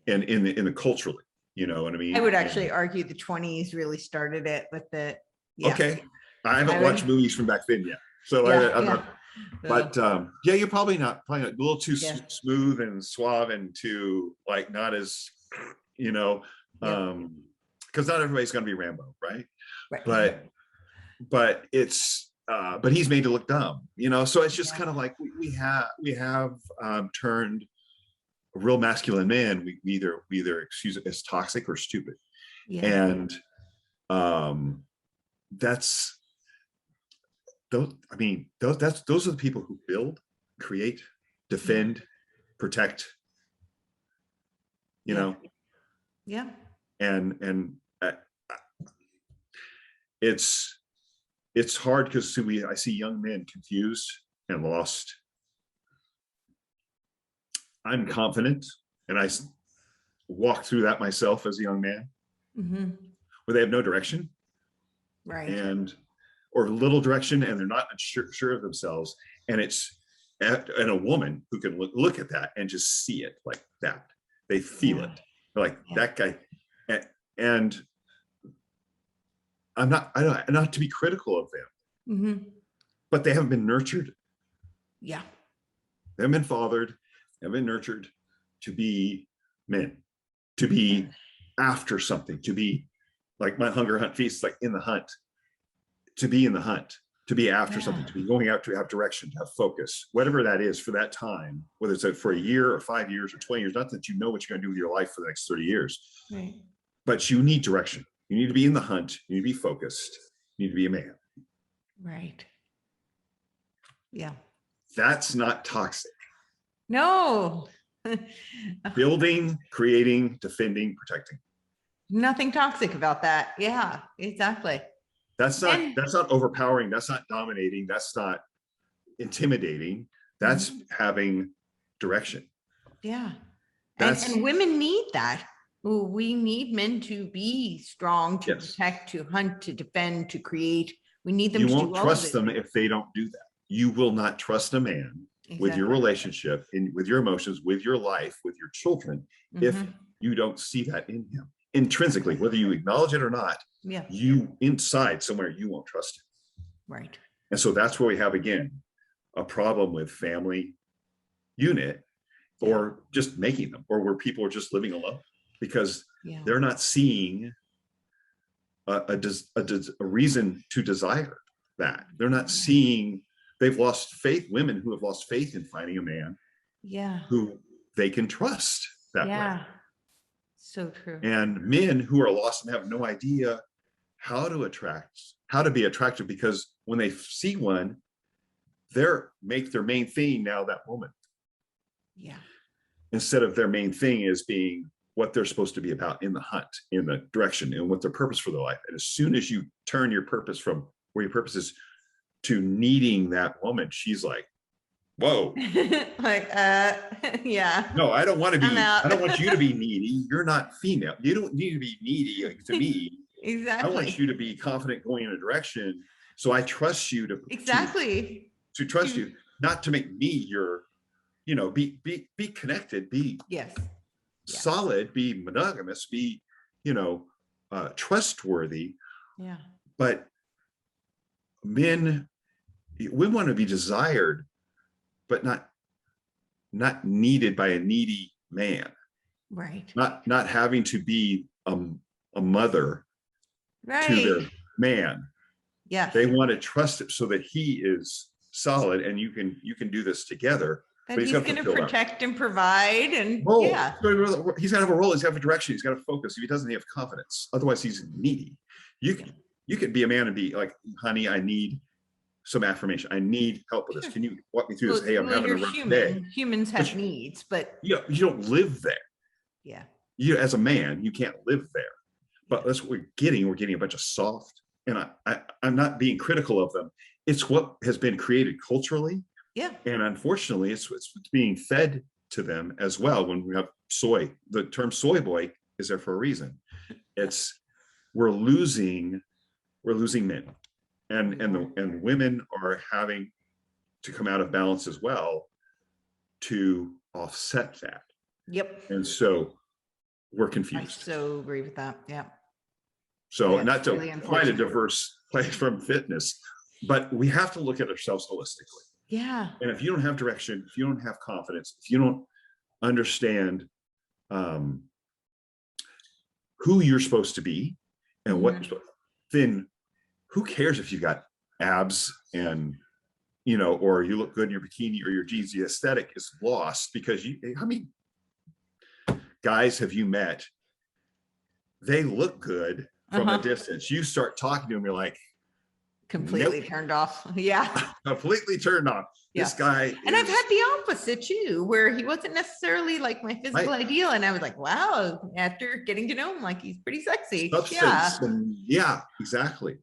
and in the culturally, you know what I mean? I would actually argue the 20s really started it with the. Yeah. Okay, I haven't watched movies from back then yet, so I'm not. But you're probably not a little too smooth and suave and too like not as, because not everybody's going to be Rambo, right? But it's but he's made to look dumb, so it's just kind of like we have turned a real masculine man, we either excuse it as toxic or stupid. And that's those are the people who build, create, defend, protect, and it's hard because I see young men confused and lost. I'm confident, and I walked through that myself as a young man, where they have no direction, right? Or little direction, and they're not sure of themselves. And and a woman who can look at that and just see it like that. They feel it. They're like that guy. And I'm not to be critical of them, but they haven't been nurtured. Yeah. They haven't been fathered, they haven't been nurtured to be men, to be after something, to be like my hunger, hunt, feast, like in the hunt, to be in the hunt, to be after something, to be going out, to have direction, to have focus, whatever that is for that time, whether it's for a year or 5 years or 20 years, not that you know what you're going to do with your life for the next 30 years, right? But you need direction. You need to be in the hunt. You need to be focused. You need to be a man. Right. Yeah. That's not toxic. No. Building, creating, defending, protecting. Nothing toxic about that. Yeah, exactly. That's not overpowering. That's not dominating. That's not intimidating. That's having direction. Yeah. And women need that. Well, we need men to be strong, to Yes. protect, to hunt, to defend, to create. We need them You to won't do all of trust it. them if they don't do that. You will not trust a man with your Exactly. relationship, with your emotions, with your life, with your children, if Mhm. you don't see that in him intrinsically, whether you acknowledge it or not. Yeah, You inside somewhere, you won't trust him. right. And so that's where we have, again, a problem with family unit, or just making them, or where people are just living alone because Yeah. they're not seeing a reason to desire that. They're not seeing, they've lost faith, women who have lost faith in finding a man Yeah. who they can trust that way. Yeah. So true. And men who are lost and have no idea how to be attractive, because when they see one, make their main thing now that woman. Yeah. Instead of their main thing is being what they're supposed to be about in the hunt, in the direction, and what their purpose for their life. And as soon as you turn your purpose from where your purpose is to needing that woman, she's like, whoa. Like, yeah. No, I don't want to be, I'm out. I don't want you to be needy. You're not female. You don't need to be needy to me. Exactly. I want you to be confident going in a direction. So I trust you to exactly to trust you, not to make me your, be connected, be yes. solid, be monogamous, be, trustworthy. Yeah. But we want to be desired, but not needed by a needy man. Right. Not having to be a mother Right. to their man. Yes. They want to trust it so that he is solid and you can do this together. That but he's going to protect and provide, and yeah, he's got to have a role. He's got to have a direction. He's got to focus. If he doesn't, he have confidence. Otherwise, he's needy. You can be a man and be like, honey, I need some affirmation. I need help with this. Can you walk me through this? Hey, I'm having a rough day. Humans have needs, but you don't live there. Yeah. You, as a man, you can't live there. But that's what we're getting. We're getting a bunch of soft, and I'm not being critical of them. It's what has been created culturally. Yeah. And unfortunately, it's being fed to them as well. When we have soy, the term soy boy is there for a reason. We're losing men, and women are having to come out of balance as well to offset that. Yep. And so we're I confused. so agree with that. Yeah. So Yeah, not to really quite a diverse place from fitness, but we have to look at ourselves holistically. Yeah. And if you don't have direction, if you don't have confidence, if you don't understand who you're supposed to be and what, then who cares if you got abs and, or you look good in your bikini or your jeans? The aesthetic is lost because how many guys have you met? They look good from a distance. You start talking to them, you're like, completely turned off. Yeah. Completely turned off. Yeah. This guy. And I've had the opposite too, where he wasn't necessarily like my physical ideal. And I was like, wow, after getting to know him, like he's pretty sexy. Substance. Yeah, exactly.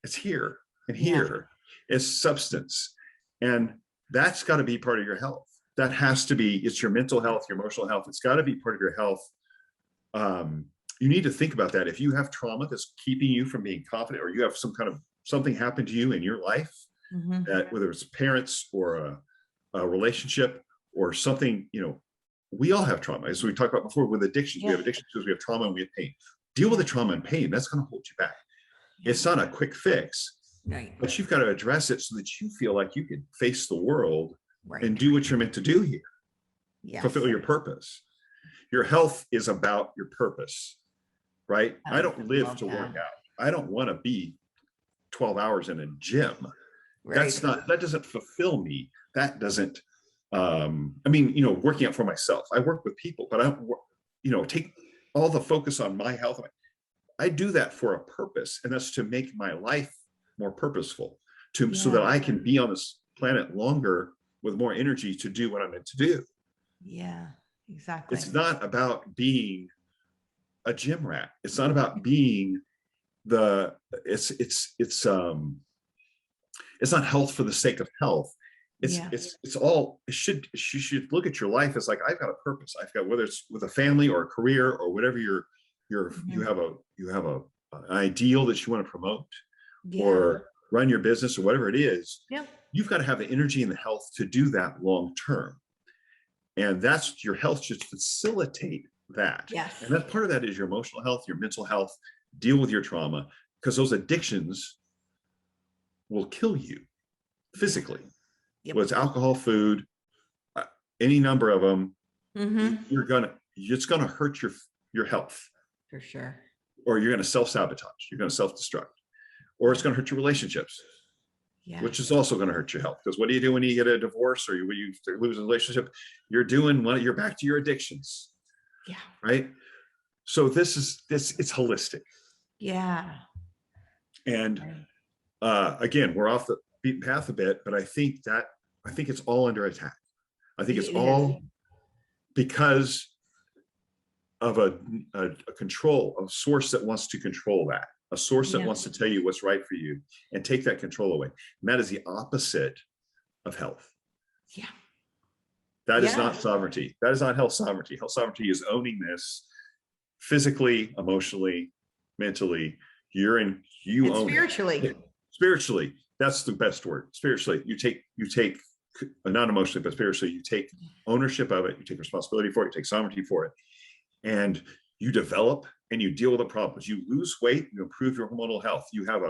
It's here and here is substance. And that's got to be part of your health. That has to be, it's your mental health, your emotional health. It's got to be part of your health. You need to think about that. If you have trauma that's keeping you from being confident, or you have something happened to you in your life, that whether it's parents or a relationship or something, we all have trauma. As we talked about before with addictions, we have addictions because we have trauma and we have pain. Deal with the trauma and pain. That's going to hold you back. It's not a quick fix, but you've got to address it so that you feel like you can face the world and do what you're meant to do here. Fulfill your purpose. Your health is about your purpose, right? I don't live to work out. I don't want to be 12 hours in a gym. That doesn't fulfill me. That doesn't, working out for myself. I work with people, but I don't, take all the focus on my health. I do that for a purpose, and that's to make my life more purposeful, so that I can be on this planet longer with more energy to do what I'm meant to do. Yeah, exactly. It's not about being a gym rat. It's not about being it's not health for the sake of health. Yeah. It's all, you should look at your life as like, I've got a purpose. I've got, whether it's with a family or a career or whatever you have an ideal that you want to promote Yeah. or run your business or whatever it is. Yep. You've got to have the energy and the health to do that long term. And that's, your health should facilitate that. Yes. And that part of that is your emotional health, your mental health, deal with your trauma, because those addictions will kill you physically. Yep. Whether it's alcohol, food, any number of them, Mm-hmm. it's gonna hurt your health, For sure. or you're gonna self-sabotage, you're gonna self-destruct, or it's gonna hurt your relationships, Yeah. which is also gonna hurt your health. Because what do you do when you get a divorce or when you lose a relationship? You're back to your addictions. Yeah. Right. So it's holistic. Yeah. And again, we're off the beaten path a bit, but I think it's all under attack. I think it's all because of a control, a source that wants to control that, a source that wants to tell you what's right for you and take that control away. And that is the opposite of health. Yeah. That is not sovereignty. That is not health sovereignty. Health sovereignty is owning this physically, emotionally, mentally. You own spiritually. it. Spiritually, that's the best word. Spiritually, you take not emotionally, but spiritually, you take ownership of it. You take responsibility for it. You take sovereignty for it, and you develop and you deal with the problems. You lose weight. You improve your hormonal health. You have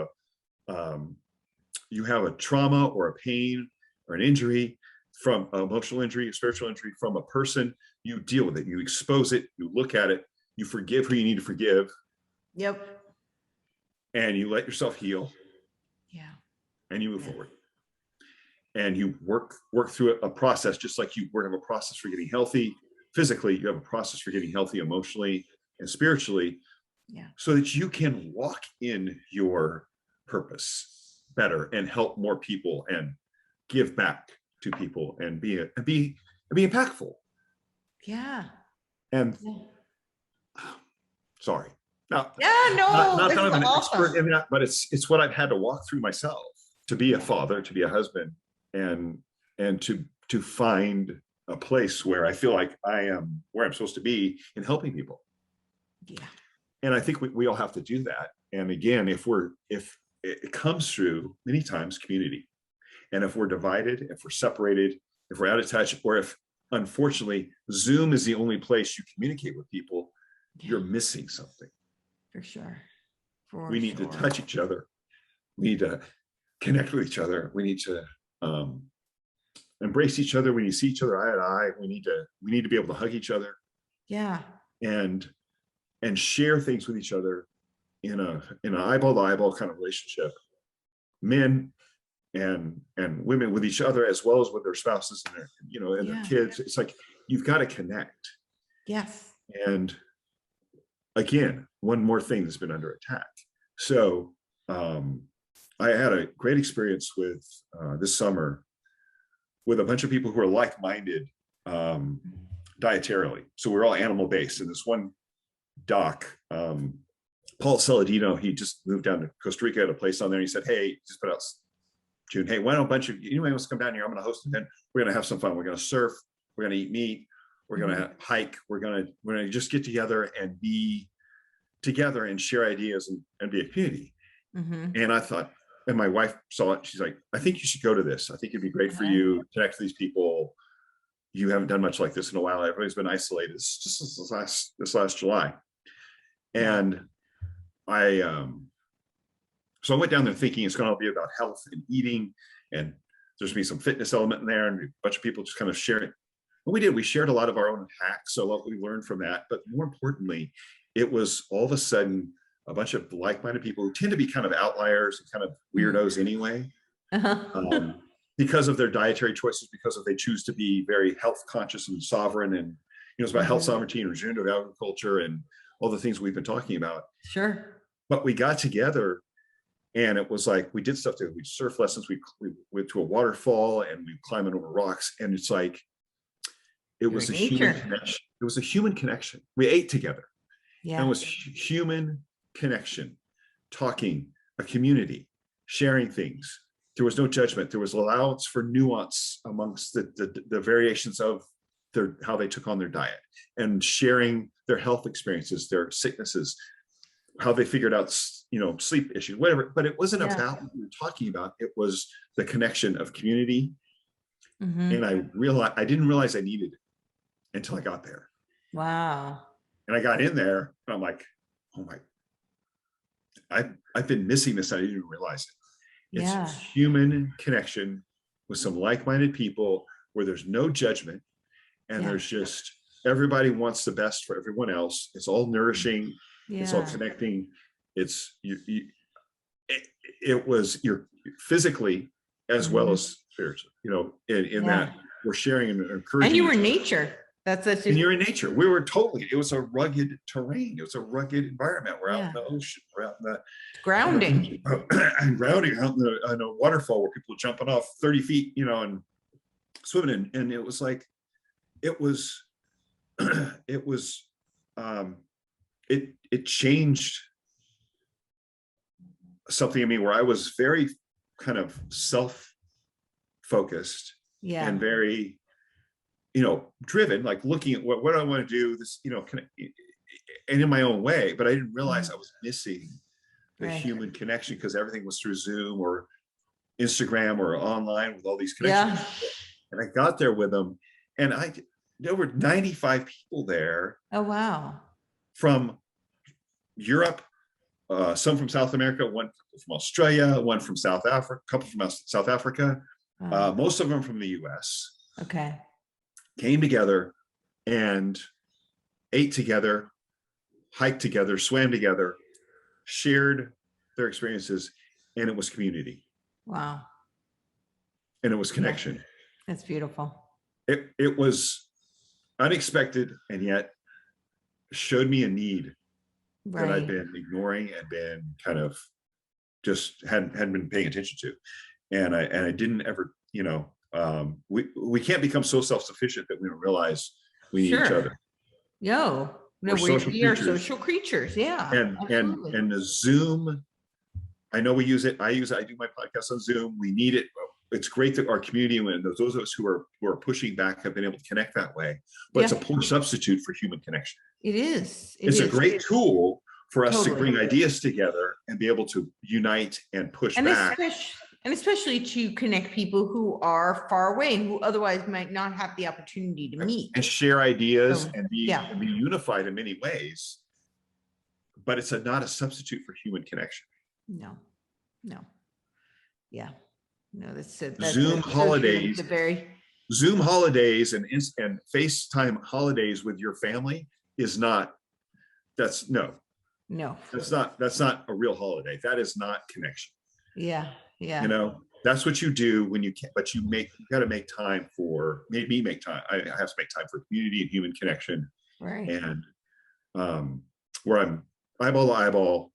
a trauma or a pain or an injury, from emotional injury, spiritual injury from a person. You deal with it. You expose it. You look at it. You forgive who you need to forgive. Yep. And you let yourself heal. Yeah. And you move forward. And you work through a process, just like you have a process for getting healthy physically. You have a process for getting healthy emotionally and spiritually. Yeah. So that you can walk in your purpose better and help more people and give back to people and be impactful. Yeah. And sorry. Not this that I'm an awesome. expert in that, but it's what I've had to walk through myself to be a father, to be a husband, and to find a place where I feel like I am where I'm supposed to be in helping people. Yeah. And I think we all have to do that. And again, if it comes through many times community, and if we're divided, if we're separated, if we're out of touch, or if unfortunately Zoom is the only place you communicate with people, you're missing something. For sure. We need to touch each other. We need to connect with each other. We need to embrace each other. When you see each other eye to eye, we need to be able to hug each other. Yeah. And share things with each other in an eyeball to eyeball kind of relationship. Men and women with each other, as well as with their spouses and their kids. It's like, you've got to connect. Yes. And again, one more thing that's been under attack. So I had a great experience with this summer with a bunch of people who are like-minded dietarily. So we're all animal-based. And this one doc, Paul Saladino, he just moved down to Costa Rica, had a place on there. He said, hey, just put out June, hey, why don't anybody wants to come down here? I'm going to host an event. We're going to have some fun. We're going to surf. We're going to eat meat. We're going to hike. We're going to just get together and be together and share ideas and be a community. And I thought, and my wife saw it. She's like, I think you should go to this. I think it'd be great for you to connect with these people. You haven't done much like this in a while. Everybody's been isolated. It's just this last July. And so I went down there thinking it's going to be about health and eating, and there's going to be some fitness element in there, and a bunch of people just kind of sharing. And we did. We shared a lot of our own hacks, so what we learned from that. But more importantly, it was all of a sudden a bunch of like-minded people who tend to be kind of outliers and kind of weirdos anyway, because of their dietary choices, because they choose to be very health conscious and sovereign, and it's about health sovereignty and regenerative agriculture and all the things we've been talking about. Sure. But we got together, and it was like, we did stuff together. We surf lessons. We went to a waterfall, and we climbing over rocks. And it's like, it was a human connection. It was a human connection. We ate together. Yeah. And it was human connection, talking, a community, sharing things. there was no judgment. There was allowance for nuance amongst the variations of how they took on their diet, and sharing their health experiences, their sicknesses, how they figured out, sleep issues, whatever. But it wasn't about what we were talking about. It was the connection of community. And I didn't realize I needed it until I got there. Wow. And I got in there and I'm like, oh my, I've been missing this. I didn't even realize it. It's human connection with some like-minded people where there's no judgment, and there's just, everybody wants the best for everyone else. It's all nourishing. It's all connecting. It's it was you're physically as well as spiritually, in that we're sharing and encouraging. And you were in nature. And you're in nature. We were it was a rugged terrain. It was a rugged environment. We're out in the ocean. We're out in the grounding. And grounding out in a waterfall where people are jumping off 30 feet, and swimming in. And it was like, it changed something in me where I was very kind of self-focused and very, driven, like looking at what do I want to do this, and in my own way, but I didn't realize I was missing the human connection because everything was through Zoom or Instagram or online with all these connections. And I got there with them, and there were 95 people there. Oh, wow. From Europe, some from South America, one from Australia, one from South Africa, a couple from South Africa, most of them from the US. Okay. Came together and ate together, hiked together, swam together, shared their experiences, and it was community. Wow. And it was connection. That's beautiful. It was unexpected, and yet showed me a need that I'd been ignoring and been kind of just hadn't been paying attention to. And I didn't ever, we can't become so self-sufficient that we don't realize we need each other. We are social creatures. Yeah. And the Zoom, I know we use it. I do my podcast on Zoom. We need it. It's great that our community, and those of us who are pushing back, have been able to connect that way, but it's a poor substitute for human connection. It is. It's a great tool for us to bring ideas together and be able to unite and push back. Especially to connect people who are far away and who otherwise might not have the opportunity to meet. And share ideas and be unified in many ways. But it's not a substitute for human connection. No. Yeah. No, that's Zoom holidays. Zoom holidays and FaceTime holidays with your family is not. That's not a real holiday. That is not connection. Yeah. That's what you do when you can, but you got to make time for, make time. I have to make time for community and human connection. Right. And where I'm eyeball to eyeball,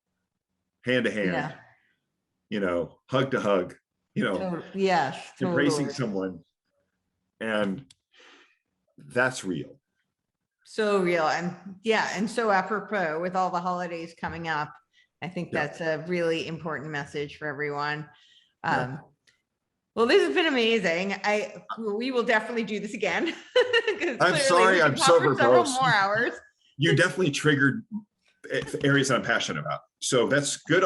hand to hand, hug to hug, embracing someone. And that's real. So real. And so apropos with all the holidays coming up. I think that's a really important message for everyone. Well, this has been amazing. We will definitely do this again. I'm sorry, I'm so verbose. Several more hours. You definitely triggered areas I'm passionate about. So that's good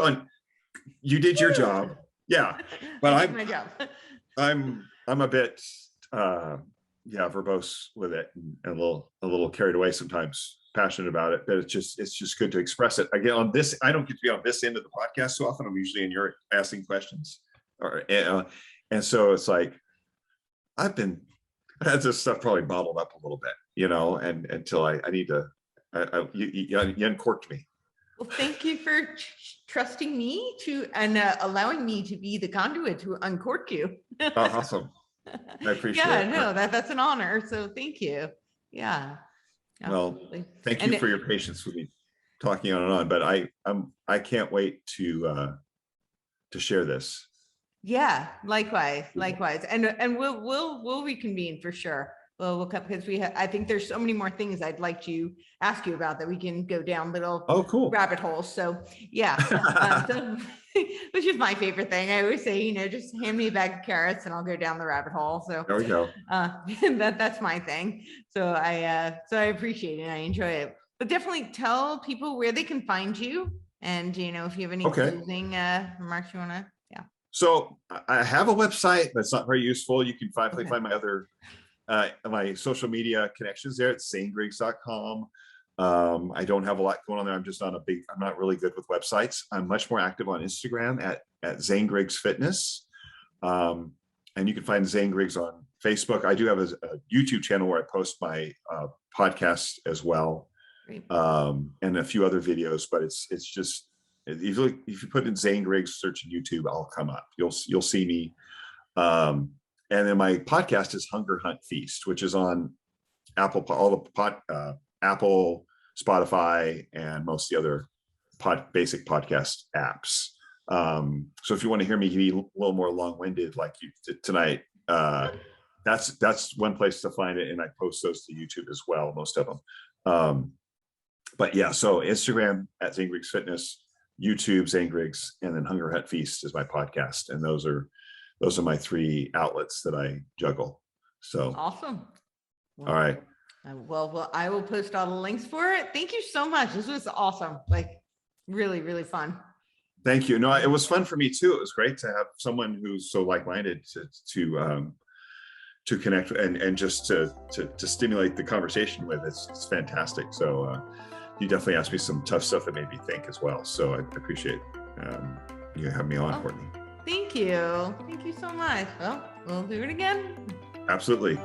you did your job. Yeah. But my job. I'm a bit verbose with it and a little carried away sometimes, passionate about it, but it's just good to express it. Again, on this, I don't get to be on this end of the podcast so often. I'm usually in your asking questions, and so it's like I've had this stuff probably bottled up a little bit, and until I need to, you uncorked me. Well, thank you for trusting me and allowing me to be the conduit to uncork you. Awesome. I appreciate it. No, that's an honor. So thank you. Yeah. Absolutely. Well, thank you for your patience with me talking on and on, but I can't wait to share this. Yeah, likewise. And we'll reconvene for sure. because I think there's so many more things I'd like to ask you about that we can go down little cool rabbit holes. So yeah, which is my favorite thing. I always say, just hand me a bag of carrots and I'll go down the rabbit hole. So there we go. That's my thing. So I appreciate it. I enjoy it, but definitely tell people where they can find you. And, if you have any closing remarks you want to, So I have a website, but it's not very useful. You can find my other, my social media connections there at zanegriggs.com. I don't have a lot going on there. I'm not really good with websites. I'm much more active on Instagram at Zane Griggs Fitness. And you can find Zane Griggs on Facebook. I do have a YouTube channel where I post my podcast as well. And a few other videos, but it's just, if you put in Zane Griggs, search in YouTube, I'll come up. You'll see me. And then my podcast is Hunger Hunt Feast, which is on Apple, Apple, Spotify, and most of the other basic podcast apps. So if you want to hear me be a little more long-winded, like you did tonight, that's one place to find it, and I post those to YouTube as well, most of them. But yeah, so Instagram at Zane Griggs Fitness, YouTube Zane Griggs, and then Hunger Hunt Feast is my podcast, and those are my 3 outlets that I juggle. So awesome. All right. Well, I will post all the links for it. Thank you so much. This was awesome. Like really, really fun. Thank you. No, it was fun for me too. It was great to have someone who's so like-minded to connect and just to stimulate the conversation with. It's fantastic. So you definitely asked me some tough stuff that made me think as well. So I appreciate you having me on, Courtney. Thank you. Thank you so much. Well, we'll do it again. Absolutely.